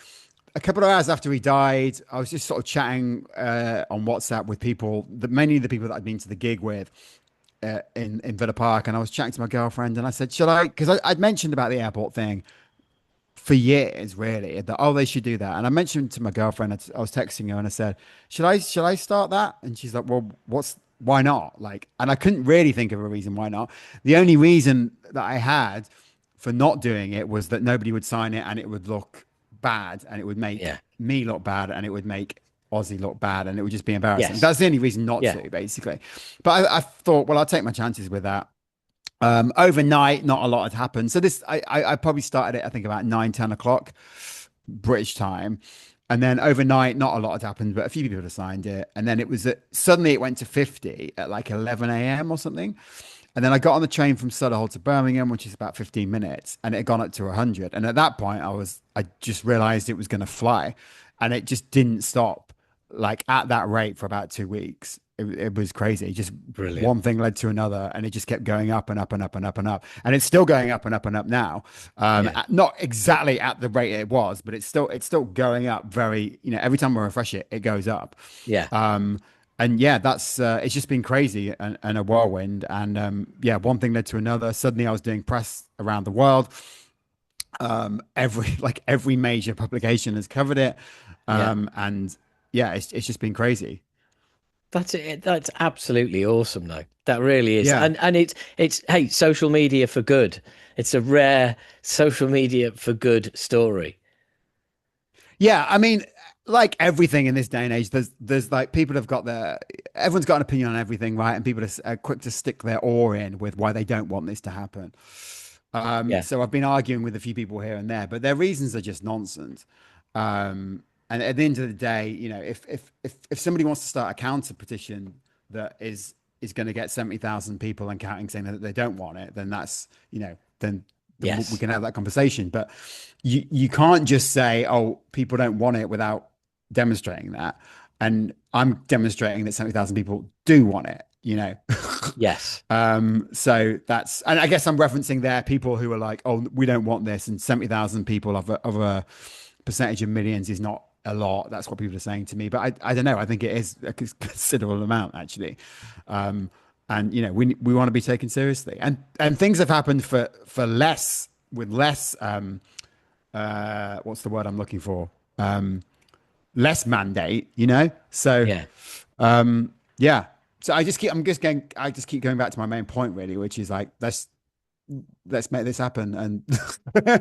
a couple of hours after he died, I was just sort of chatting on WhatsApp with people, many of the people that I'd been to the gig with in Villa Park, and I was chatting to my girlfriend, and I said, "Should I?" Because I'd mentioned about the airport thing for years, really, that they should do that. And I mentioned to my girlfriend, I was texting her, and I said, "Should I start that?" And she's like, "Well, why not?" Like, and I couldn't really think of a reason why not. The only reason that I had for not doing it was that nobody would sign it, and it would look bad, and it would make yeah, me look bad, and it would make Aussie look bad, and it would just be embarrassing. yes, That's the only reason not yeah, to, basically. But I thought, well, I'll take my chances with that. Overnight, not a lot had happened. So I probably started it, I think about 9, 10 o'clock British time. And then overnight, not a lot had happened, but a few people had signed it. And then suddenly it went to 50 at like 11 a.m. or something. And then I got on the train from Solihull to Birmingham, which is about 15 minutes, and it had gone up to 100. And at that point, I just realized it was going to fly, and it just didn't stop like at that rate for about 2 weeks. It was crazy. Just brilliant. one thing led to another, and it just kept going up and up and up and up and up. And it's still going up and up and up now. Yeah, Not exactly at the rate it was, but it's still going up very, every time we refresh it, it goes up. yeah, And yeah, that's it's just been crazy and a whirlwind. And yeah, one thing led to another. Suddenly I was doing press around the world. Every major publication has covered it. yeah. And yeah, it's just been crazy. That's it. That's absolutely awesome, though. That really is. Yeah. And it's hey, social media for good. It's a rare social media for good story. Yeah, I mean, like everything in this day and age, there's like people have got their everyone's got an opinion on everything, right? And people are quick to stick their oar in with why they don't want this to happen. Yeah. So I've been arguing with a few people here and there, but their reasons are just nonsense. And at the end of the day, you know, if somebody wants to start a counter petition that is going to get 70,000 people and counting saying that they don't want it, then that's, you know, then we Yes. can have that conversation. But you can't just say, oh, people don't want it without demonstrating that. And I'm demonstrating that 70,000 people do want it, you know. Yes. So that's, and I guess I'm referencing there people who are like, oh, we don't want this, and 70,000 people of a percentage of millions is not a lot. That's what people are saying to me, but I don't know. I think it is a considerable amount actually. And you know, we want to be taken seriously, and things have happened for less with less what's the word I'm looking for, less mandate, you know. So Yeah. yeah, so I just keep going back to my main point really, which is like let's make this happen. And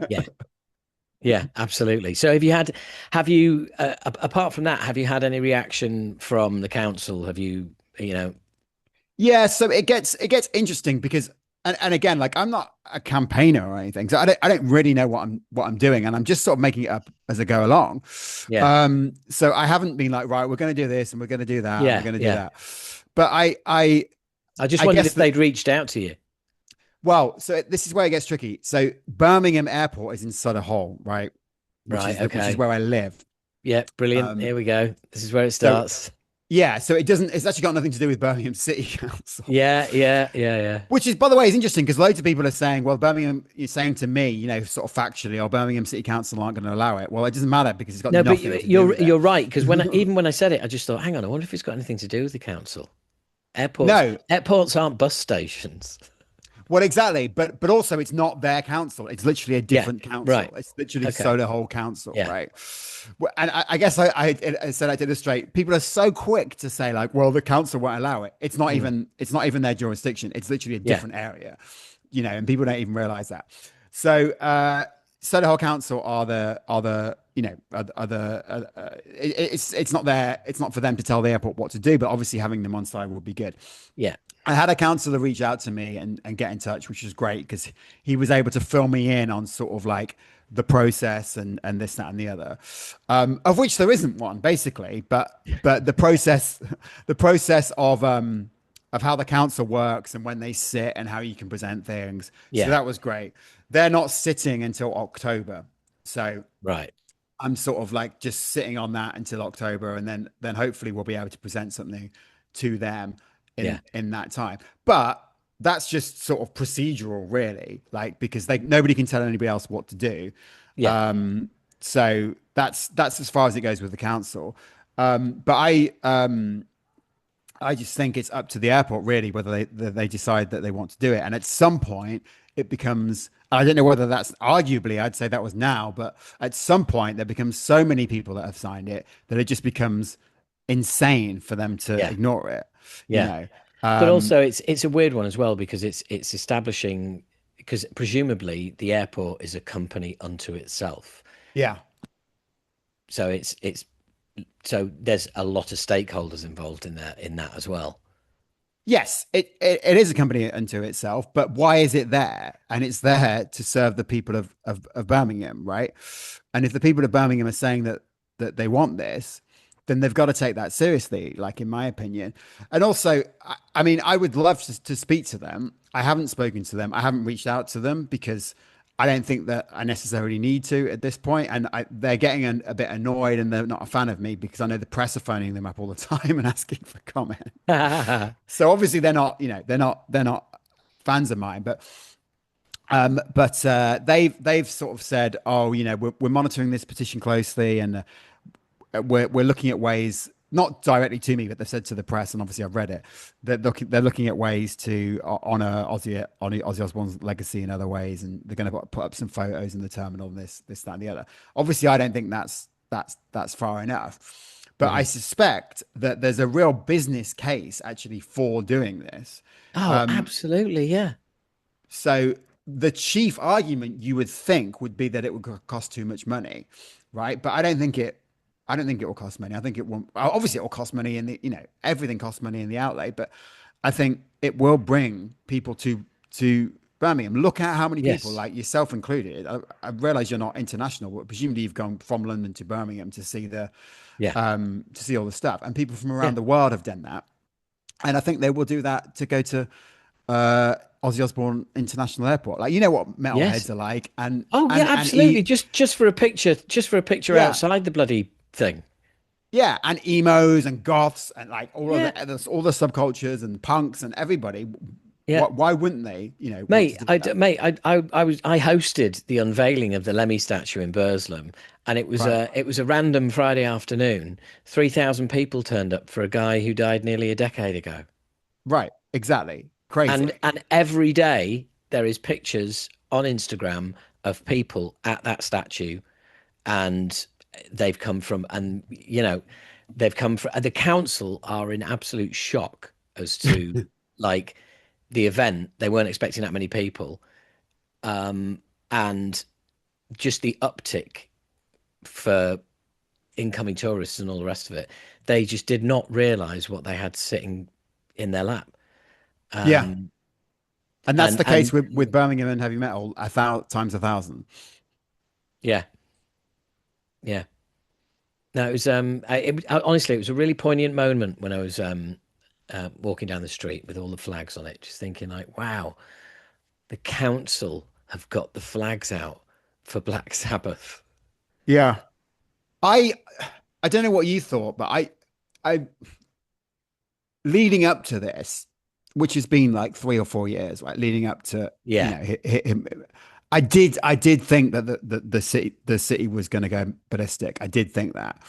Yeah. Yeah, absolutely. So have you apart from that, have you had any reaction from the council? Have you, you know, yeah, so it gets interesting because and again, like I'm not a campaigner or anything, so I don't really know what I'm doing, and I'm just sort of making it up as I go along. yeah. So I haven't been like, right, we're going to do this and we're going to do that and we're Yeah, going to do yeah. that. But I just I wondered guess if that, they'd reached out to you. well, so this is where it gets tricky. So Birmingham Airport is in Solihull, right? Right, Which is okay. where I live. Yeah, brilliant. Um, Here we go. This is where it so starts. yeah, so it's actually got nothing to do with Birmingham City Council. Yeah, yeah, yeah, yeah. Which is, by the way, is interesting because loads of people are saying, well, Birmingham, you're saying to me, you know, sort of factually, oh, Birmingham City Council aren't going to allow it. Well, it doesn't matter because it's got No, but nothing to do you're with it. you're right because even when I said it, I just thought, hang on, I wonder if it's got anything to do with the council. Airports No, airports aren't bus stations. well, exactly. But also it's not their council. It's literally a Yeah, different council. right. It's literally Okay. Solihull Council, Yeah. right? And I guess I said I'd illustrate. People are so quick to say like, well, the council won't allow it. Mm. It's not even their jurisdiction. It's literally a Yeah. different area, you know, and people don't even realize that. So Solihull Council are the you know are the it's not there. It's not for them to tell the airport what to do, but obviously having them on side would be good. Yeah. I had a counsellor reach out to me and get in touch, which was great because he was able to fill me in on sort of like the process and this, that, and the other, of which there isn't one basically, but the process of how the council works and when they sit and how you can present things. So Yeah. that was great. They're not sitting until October, so Right. I'm sort of like just sitting on that until October, and then hopefully we'll be able to present something to them Yeah. in that time. But that's just sort of procedural, really, like because nobody can tell anybody else what to do. Yeah. So that's as far as it goes with the council. But I just think it's up to the airport really whether they decide that they want to do it. And at some point, it becomes. I don't know whether that's arguably. I'd say that was now, but at some point, there becomes so many people that have signed it that it just becomes insane for them to Yeah. ignore it. You Yeah. know. But also it's a weird one as well because it's establishing because presumably the airport is a company unto itself. Yeah. So it's so there's a lot of stakeholders involved in that as well. Yes, it is a company unto itself, but why is it there? And it's there to serve the people of Birmingham, right? And if the people of Birmingham are saying that they want this, then they've got to take that seriously, like in my opinion. And also, I mean, I would love to speak to them. I haven't spoken to them. I haven't reached out to them because I don't think that I necessarily need to at this point. And they're getting a bit annoyed and they're not a fan of me because I know the press are phoning them up all the time and asking for comment. So obviously they're not, you know, they're not fans of mine, but they've sort of said, oh, you know, we're monitoring this petition closely and we're looking at ways, not directly to me, but they've said to the press, and obviously I've read it. They're looking at ways to honor Ozzy Osbourne's legacy in other ways, and they're going to put up some photos in the terminal, and this, that, and the other. Obviously, I don't think that's that's far enough. But I suspect that there's a real business case actually for doing this. Oh, absolutely, yeah. So the chief argument you would think would be that it would cost too much money, right? But I don't think it. I don't think it will cost money. I think it won't. Obviously, it will cost money in the, everything costs money in the outlay. But I think it will bring people to Birmingham. Look at how many people, Yes. like yourself included. I realize you're not international, but presumably you've gone from London to Birmingham to see Yeah. to see all the stuff, and people from Yeah. around the world have done that. And I think they will do that to go to Ozzy Osbourne International Airport. Like, you know what Yes. metalheads are like, and Oh, yeah, and absolutely. Just for a picture, yeah, outside the bloody thing. yeah, and emos and goths and like Yeah. all the subcultures and punks and everybody. Yeah. Why wouldn't they? Want to do that? I hosted the unveiling of the Lemmy statue in Burslem, and Right, it was a random Friday afternoon. 3,000 people turned up for a guy who died nearly a decade ago. right, exactly. Crazy. And every day there is pictures on Instagram of people at that statue, and they've come from, and they've come from, the council are in absolute shock as to like the event. They weren't expecting that many people, and just the uptick for incoming tourists and all the rest of it. They just did not realize what they had sitting in their lap. Yeah, Um, and that's and the case with Birmingham and heavy metal times 1,000. yeah, yeah. No, it was honestly, it was a really poignant moment when I was walking down the street with all the flags on it, just thinking like, wow, the council have got the flags out for Black Sabbath. Yeah, I I don't know what you thought, but I leading up to this, which has been like 3 or 4 years, right? Leading up to Yeah, him, I did think that the city was going to go ballistic. I did think that.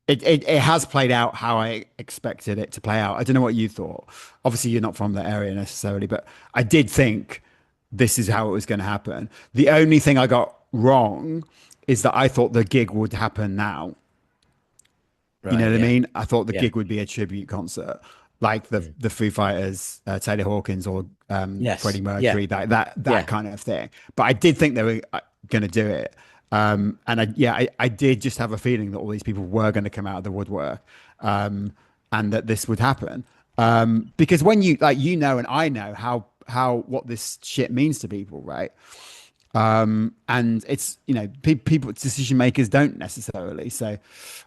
It has played out how I expected it to play out. I don't know what you thought. Obviously, you're not from the area necessarily, but I did think this is how it was going to happen. The only thing I got wrong is that I thought the gig would happen now. You know right. what I Yeah, mean? I thought the yeah. gig would be a tribute concert, like Mm. the Foo Fighters, Taylor Hawkins, or Freddie Yes. Yeah. Mercury, that Yeah. kind of thing. But I did think they were going to do it, and I did just have a feeling that all these people were going to come out of the woodwork, and that this would happen. Because when and I know how what this shit means to people, right? And it's people, decision makers don't necessarily. So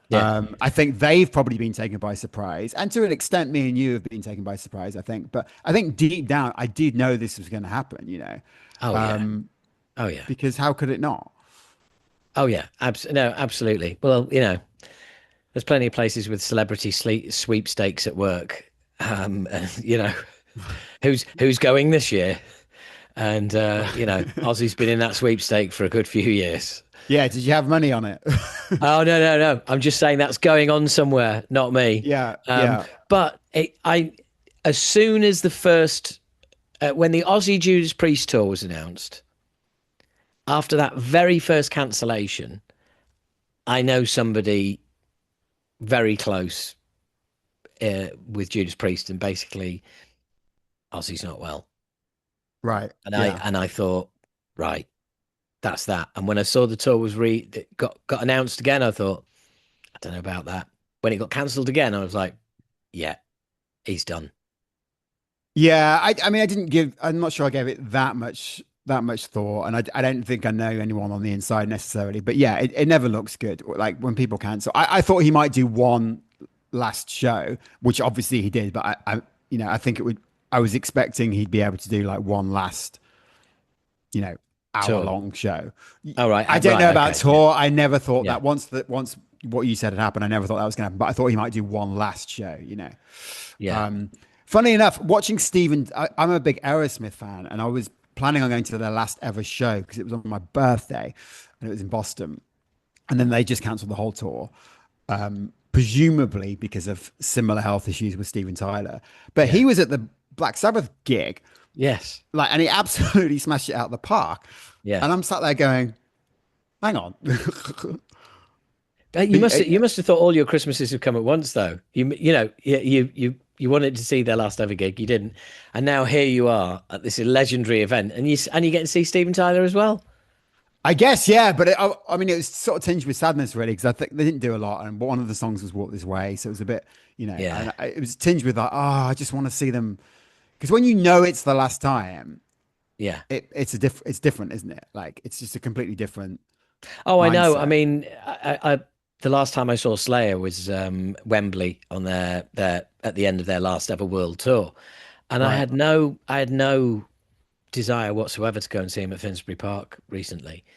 Yeah. I think they've probably been taken by surprise, and to an extent me and you have been taken by surprise, I think. But I think deep down I did know this was going to happen, Oh yeah. Oh yeah. because how could it not? Oh yeah. No, absolutely. Well, there's plenty of places with celebrity sweepstakes at work. You know, who's going this year? And Ozzy's been in that sweepstake for a good few years. Yeah, did you have money on it? Oh no, no, no! I'm just saying that's going on somewhere, not me. Yeah, Um, yeah. but as soon as the first, when the Ozzy Judas Priest tour was announced, after that very first cancellation, I know somebody very close with Judas Priest, and basically Ozzy's not well, Right, and I yeah. and I thought, right, that's that. And when I saw the tour was it got announced again, I thought, I don't know about that. When it got cancelled again, I was like, yeah, he's done. Yeah, I mean, I'm not sure I gave it that much thought, and I don't think I know anyone on the inside necessarily. But yeah, it never looks good. Like when people cancel, I thought he might do one last show, which obviously he did. But I think it would. I was expecting he'd be able to do like one last, you know, hour Tour. long show. Oh, right. I don't Right. know about Okay. Yeah. tour. I never thought Yeah. that once what you said had happened, I never thought that was going to happen. But I thought he might do one last show. Yeah. Funny enough, watching Steven, I'm a big Aerosmith fan, and I was planning on going to their last ever show because it was on my birthday, and it was in Boston, and then they just cancelled the whole tour, presumably because of similar health issues with Steven Tyler. But Yeah. he was at the Black Sabbath gig, Yes. and he absolutely smashed it out of the park. Yeah. And I'm sat there going, hang on. You must have thought all your Christmases have come at once, though. You wanted to see their last ever gig, you didn't, and now here you are at this legendary event, and you get to see Steven Tyler as well. I guess, yeah, but I mean, it was sort of tinged with sadness, really, because I think they didn't do a lot, and one of the songs was "Walk This Way," so it was a bit, Yeah, it was tinged with like, oh, I just want to see them, because when you know it's the last time, yeah. it's different, isn't it? Like, it's just a completely different Oh, I know. I mindset. mean, the last time I saw Slayer was Wembley on their at the end of their last ever world tour, and Right. I had no desire whatsoever to go and see him at Finsbury Park recently Oh,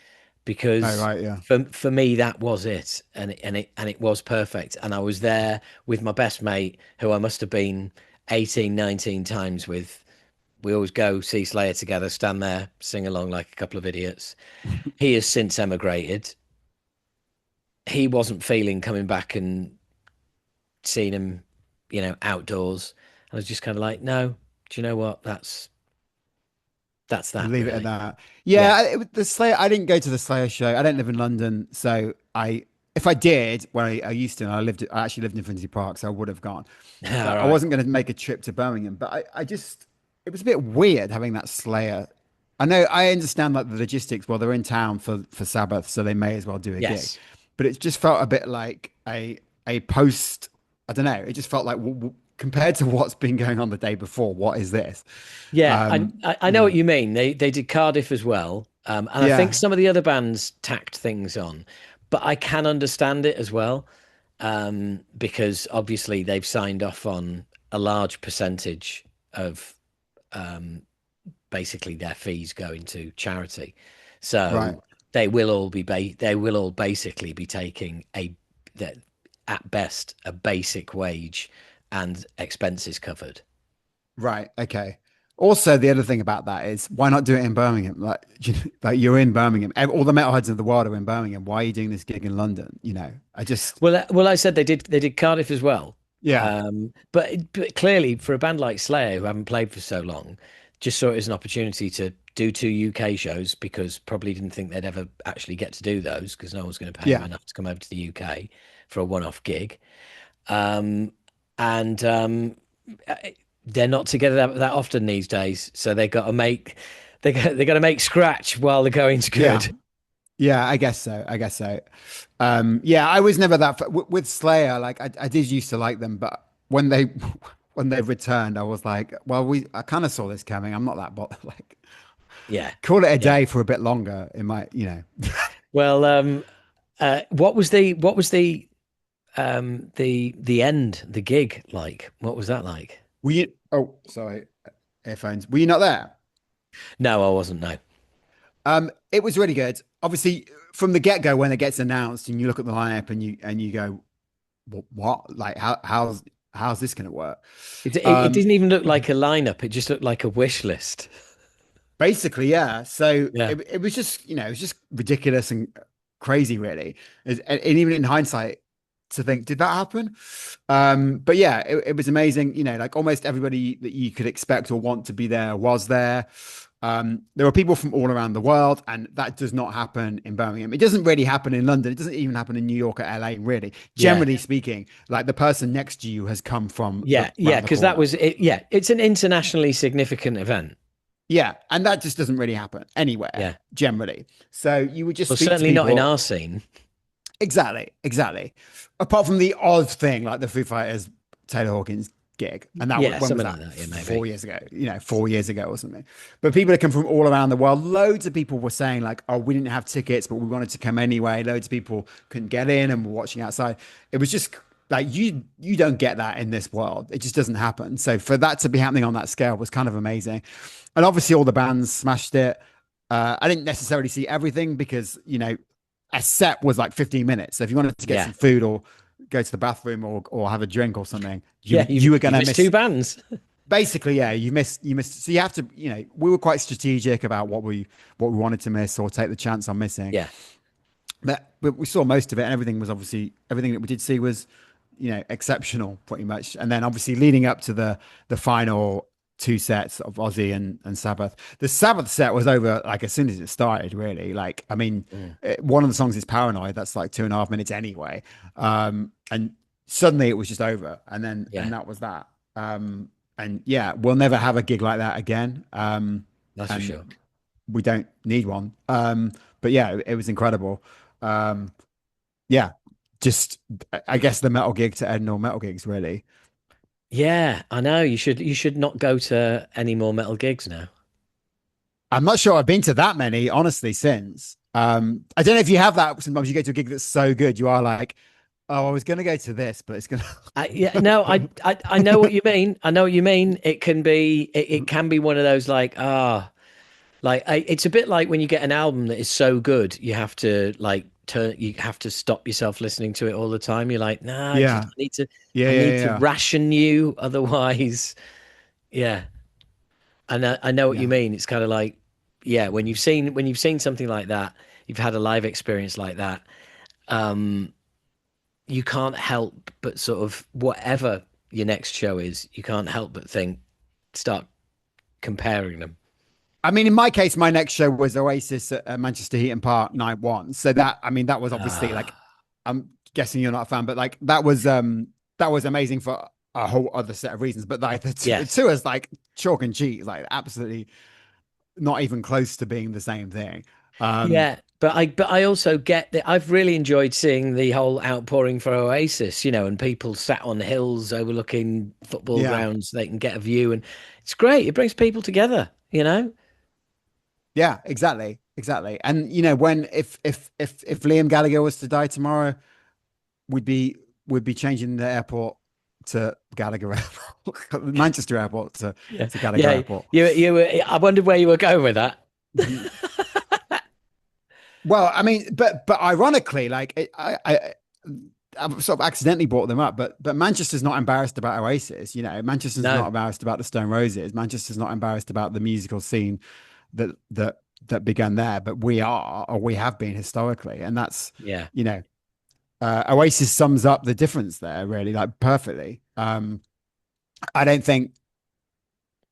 because right, yeah. for me that was it, and it was perfect, and I was there with my best mate who I must have been 18, 19 times with. We always go see Slayer together, stand there, sing along like a couple of idiots. He has since emigrated. He wasn't feeling coming back and seeing him, outdoors. I was just kind of like, no, do you know what? That's You that leave it at really. that. Yeah. Yeah, the Slayer. I didn't go to the Slayer show. I don't live in London, so if I did, when I used to, and I actually lived in Finsbury Park, so I would have gone. All But I right. wasn't going to make a trip to Birmingham. But I just, it was a bit weird having that Slayer. I understand like the logistics. Well, they're in town for Sabbath, so they may as well do a gig. Yes. But it just felt a bit like a post. I don't know. It just felt like compared to what's been going on the day before. What is this? Yeah, Um, I know what you mean. They did Cardiff as well, and I think yeah, some of the other bands tacked things on, but I can understand it as well, because obviously they've signed off on a large percentage of basically their fees going to charity, right. so they will all basically be taking that at best a basic wage and expenses covered. Right. Okay. Also, the other thing about that is why not do it in Birmingham? Like, like you're in Birmingham. All the metalheads of the world are in Birmingham. Why are you doing this gig in London? I just, Well, I said they did Cardiff as well, yeah, but clearly for a band like Slayer who haven't played for so long, just saw it as an opportunity to do two UK shows because probably didn't think they'd ever actually get to do those because no one's going to pay them yeah. enough to come over to the UK for a one-off gig. Um, and uh, they're not together that often these days, so they got to make scratch while the going's Yeah. good. Yeah. I guess so. I guess so. Yeah. I was never that with Slayer. Like, I did used to like them, but when they, when they returned, I was like, well, I kind of saw this coming. I'm not that, like, Yeah, call it a yeah. day for a bit longer. In my. Well, what was the end, the gig like? What was that like? Were you, oh, sorry. Earphones. Were you not there? No, I wasn't. No. It was really good. Obviously, from the get go, when it gets announced, and you look at the lineup, and you go, What? Like, how's this going to work?" It Um, didn't even look like a lineup. It just looked like a wish list. Basically, yeah. So Yeah. it was just, it was just ridiculous and crazy, really. And even in hindsight, to think, did that happen? But yeah, it was amazing. Like almost everybody that you could expect or want to be there was there. There were people from all around the world, and that does not happen in Birmingham. It doesn't really happen in London. It doesn't even happen in New York or LA, really. Yeah. Generally speaking, like the person next to you has come from Yeah. Yeah. around the Because that corner. was it. Yeah. It's an internationally significant event. Yeah, and that just doesn't really happen anywhere Yeah. generally. So you would just Well, speak to certainly not in people. our scene. Exactly, exactly. Apart from the odd thing like the Foo Fighters Taylor Hawkins gig, and Yeah. when was Something that? like that. Yeah. Maybe. 4 years ago. 4 years ago or something. But people that come from all around the world, loads of people were saying like, "Oh, we didn't have tickets, but we wanted to come anyway." Loads of people couldn't get in and were watching outside. It was just like you don't get that in this world. It just doesn't happen. So for that to be happening on that scale was kind of amazing. And obviously all the bands smashed it. I didn't necessarily see everything because a set was like 15 minutes. So if you wanted to get Yeah. some food or go to the bathroom or have a drink or something, Yeah. you were You gonna missed two miss. bands. Basically, yeah, you missed. So you have to, we were quite strategic about what we wanted to miss or take the chance on missing. Yeah. But we saw most of it, and everything was obviously everything that we did see was exceptional pretty much. And then obviously leading up to the final two sets of Ozzy and Sabbath. The Sabbath set was over like as soon as it started, really. Like, I mean, one of the songs is Paranoid. That's like 2.5 minutes anyway. And suddenly it was just over. And that was that. And yeah, we'll never have a gig like that again. That's for And sure. we don't need one. But yeah, it was incredible. Yeah, just I guess the metal gig to end all metal gigs, really. Yeah, I know. You should not go to any more metal gigs now. I'm not sure I've been to that many, honestly, since. I don't know if you have that. Sometimes you go to a gig that's so good, you are like, oh, I was going to go to this, but it's going Yeah, no, I know what you mean. I know what you mean. It can be one of those like it's a bit like when you get an album that is so good, you have to you have to stop yourself listening to it all the time. You're like, nah, Yeah, I yeah, yeah, need to yeah, ration you, otherwise, yeah. And I know what you yeah. mean. It's kind of like, yeah, when you've seen something like that, you've had a live experience like that. Um, you can't help but sort of whatever your next show is, you can't help but start comparing them. I mean, in my case, my next show was Oasis at Manchester Heaton Park night one. So that, I mean, that was obviously like, Ah, I'm guessing you're not a fan, but like that was amazing for a whole other set of reasons. But like the yes. two is like chalk and cheese, like absolutely not even close to being the same thing. Um, Yeah, but I also get that I've really enjoyed seeing the whole outpouring for Oasis, and people sat on hills overlooking football yeah, grounds so they can get a view, and it's great. It brings people together. yeah, exactly, exactly. And you know, when if Liam Gallagher was to die tomorrow, we'd be we'd be changing the airport to Gallagher Airport, Manchester Airport Yeah, to Gallagher yeah. Airport. I wondered where you were going with that. Well, I mean, but ironically, like I've sort of accidentally brought them up, but Manchester's not embarrassed about Oasis. You know, Manchester's not No, embarrassed about the Stone Roses. Manchester's not embarrassed about the musical scene that that began there. But we are, or we have been historically, and that's yeah. you know, Oasis sums up the difference there really, like perfectly. I don't think.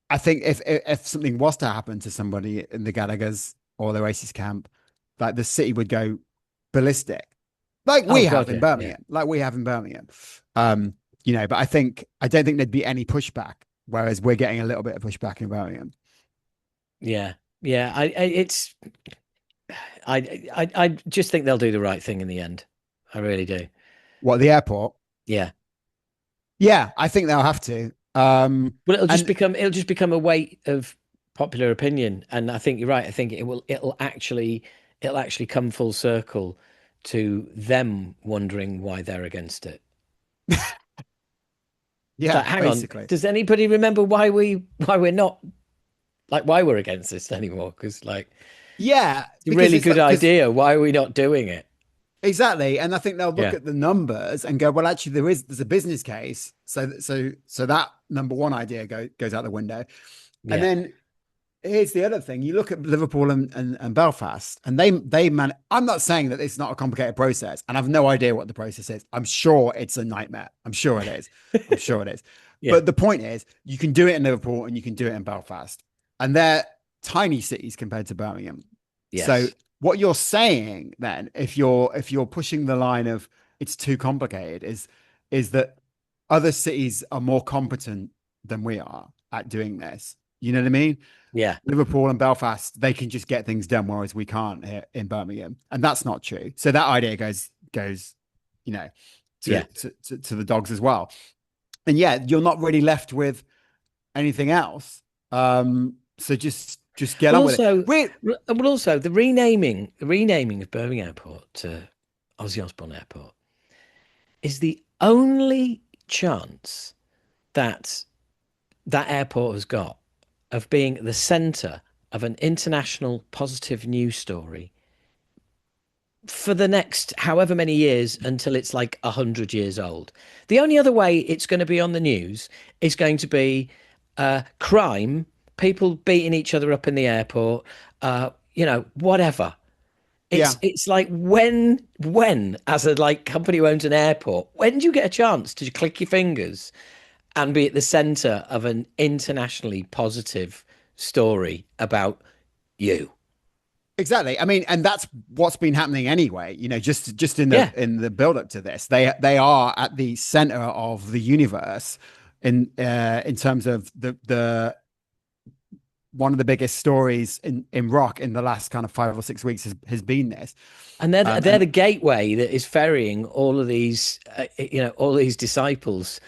I think if something was to happen to somebody in the Gallagher's or the Oasis camp, like the city would go ballistic, like we Oh have God, in yeah, yeah, Birmingham, like we have in Birmingham. You know, but I don't think there'd be any pushback, whereas we're getting a little bit of pushback in Birmingham. yeah, yeah. I just think they'll do the right thing in the end. I really do. What, the airport? Yeah. Yeah, I think they'll have to. Well, And it'll just become a weight of popular opinion, and I think you're right. I think it'll actually come full circle to them wondering why they're against it. It's yeah, like, hang on, basically, does anybody remember why we're not like why we're against this anymore? Because like yeah, it's a because really it's good like because idea. Why are we not doing it? exactly, and I think they'll look Yeah, at the numbers and go, well, actually, there's a business case, so that number one idea goes out the window, and yeah, then here's the other thing: you look at Liverpool and Belfast, and they man. I'm not saying that it's not a complicated process, and I've no idea what the process is. I'm sure it's a nightmare. I'm sure it is. I'm sure it is. yeah, But the point is, you can do it in Liverpool and you can do it in Belfast, and they're tiny cities compared to Birmingham. So yes, what you're saying then, if you're pushing the line of it's too complicated, is that other cities are more competent than we are at doing this. You know what I mean? yeah, Liverpool and Belfast, they can just get things done, whereas we can't here in Birmingham, and that's not true. So that idea goes, you know, yeah. to the dogs as well. And yeah, you're not really left with anything else. So just get Well, on with it. also, well, also the renaming of Birmingham Airport to Ozzy Osbourne Airport is the only chance that that airport has got of being the centre of an international positive news story for the next however many years until it's like 100 years old. The only other way it's going to be on the news is going to be crime, people beating each other up in the airport, whatever. It's Yeah, it's like when as a like company who owns an airport, when do you get a chance to click your fingers and be at the center of an internationally positive story about you. Exactly. I mean, and that's what's been happening anyway. You know, just in Yeah. the build up to this, they are at the center of the universe in terms of the one of the biggest stories in rock in the last kind of 5 or 6 weeks has been this. And they're the gateway that is ferrying all of these, all these disciples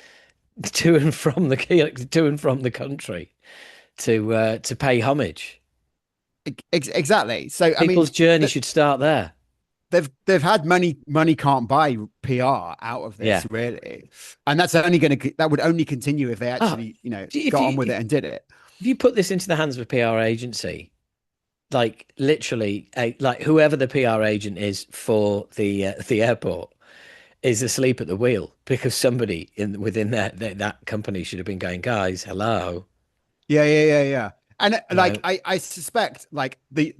to and from the country to pay homage. Exactly. So I mean, People's journey should start there. they've had money can't buy PR out of this, Yeah. really, and that would only continue if they actually got on with it and did it. If you put this into the hands of a PR agency, like literally, like whoever the PR agent is for the airport is asleep at the wheel, because somebody within that company should have been going, guys, hello. Yeah. And know? I suspect like the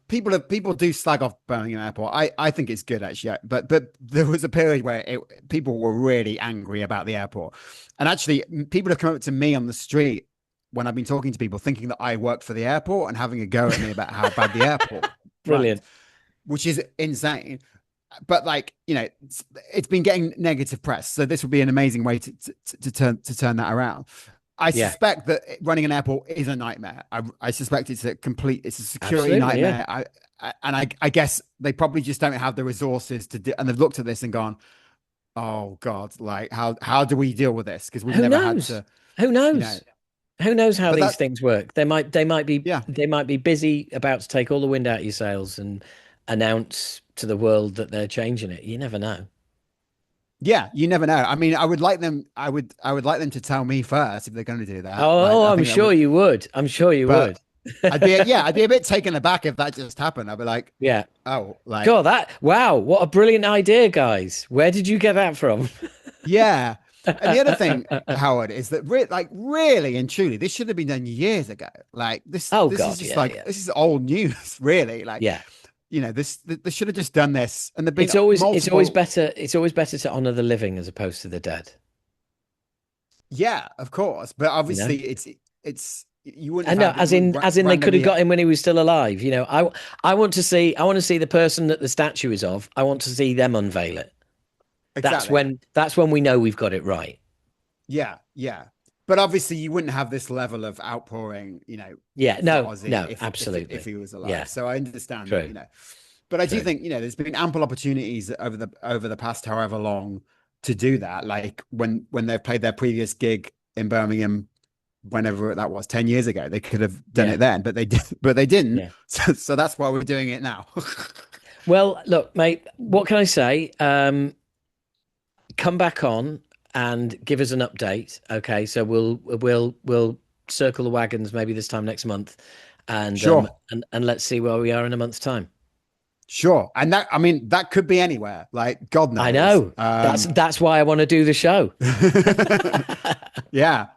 people do slag off Birmingham Airport. I think it's good actually, but there was a period where people were really angry about the airport, and actually people have come up to me on the street when I've been talking to people, thinking that I work for the airport and having a go at me about how bad the airport, Brilliant, which is insane. But like, it's been getting negative press, so this would be an amazing way to turn that around. I suspect that running an airport is a nightmare. I suspect it's a security nightmare. Yeah. I guess they probably just don't have the resources to do, and they've looked at this and gone, oh God, like how do we deal with this? Because we've never had to. Who knows? Who knows how these things work? They might be busy about to take all the wind out of your sails and announce to the world that they're changing it. You never know. Yeah, you never know. I mean, I would like them to tell me first if they're going to do that. Oh, I'm sure you would. I'm sure you would. I'd be a bit taken aback if that just happened. I'd be like, yeah, oh, like, God, wow, what a brilliant idea, guys. Where did you get that from? Yeah. And the other thing, Howard, is that really and truly, this should have been done years ago. Like this is just this is old news, really. Like, yeah. They should have just done this. And it's always better to honor the living as opposed to the dead. Yeah, of course. But obviously it's you wouldn't. I know, as in they could have got him when he was still alive. I want to see the person that the statue is of. I want to see them unveil it. Exactly. That's when we know we've got it right. Yeah. But obviously, you wouldn't have this level of outpouring, Yeah, no, absolutely. If he was alive, yeah. So I understand that, But I do think there's been ample opportunities over the past however long to do that. Like when they've played their previous gig in Birmingham, whenever that was 10 years ago, they could have done it then, but they didn't. Yeah. So that's why we're doing it now. Well, look, mate, what can I say? Come back on and give us an update. Okay, so we'll circle the wagons maybe this time next month, and sure. And let's see where we are in a month's time. Sure, and that could be anywhere. Like God knows. I know. That's why I want to do the show. Yeah.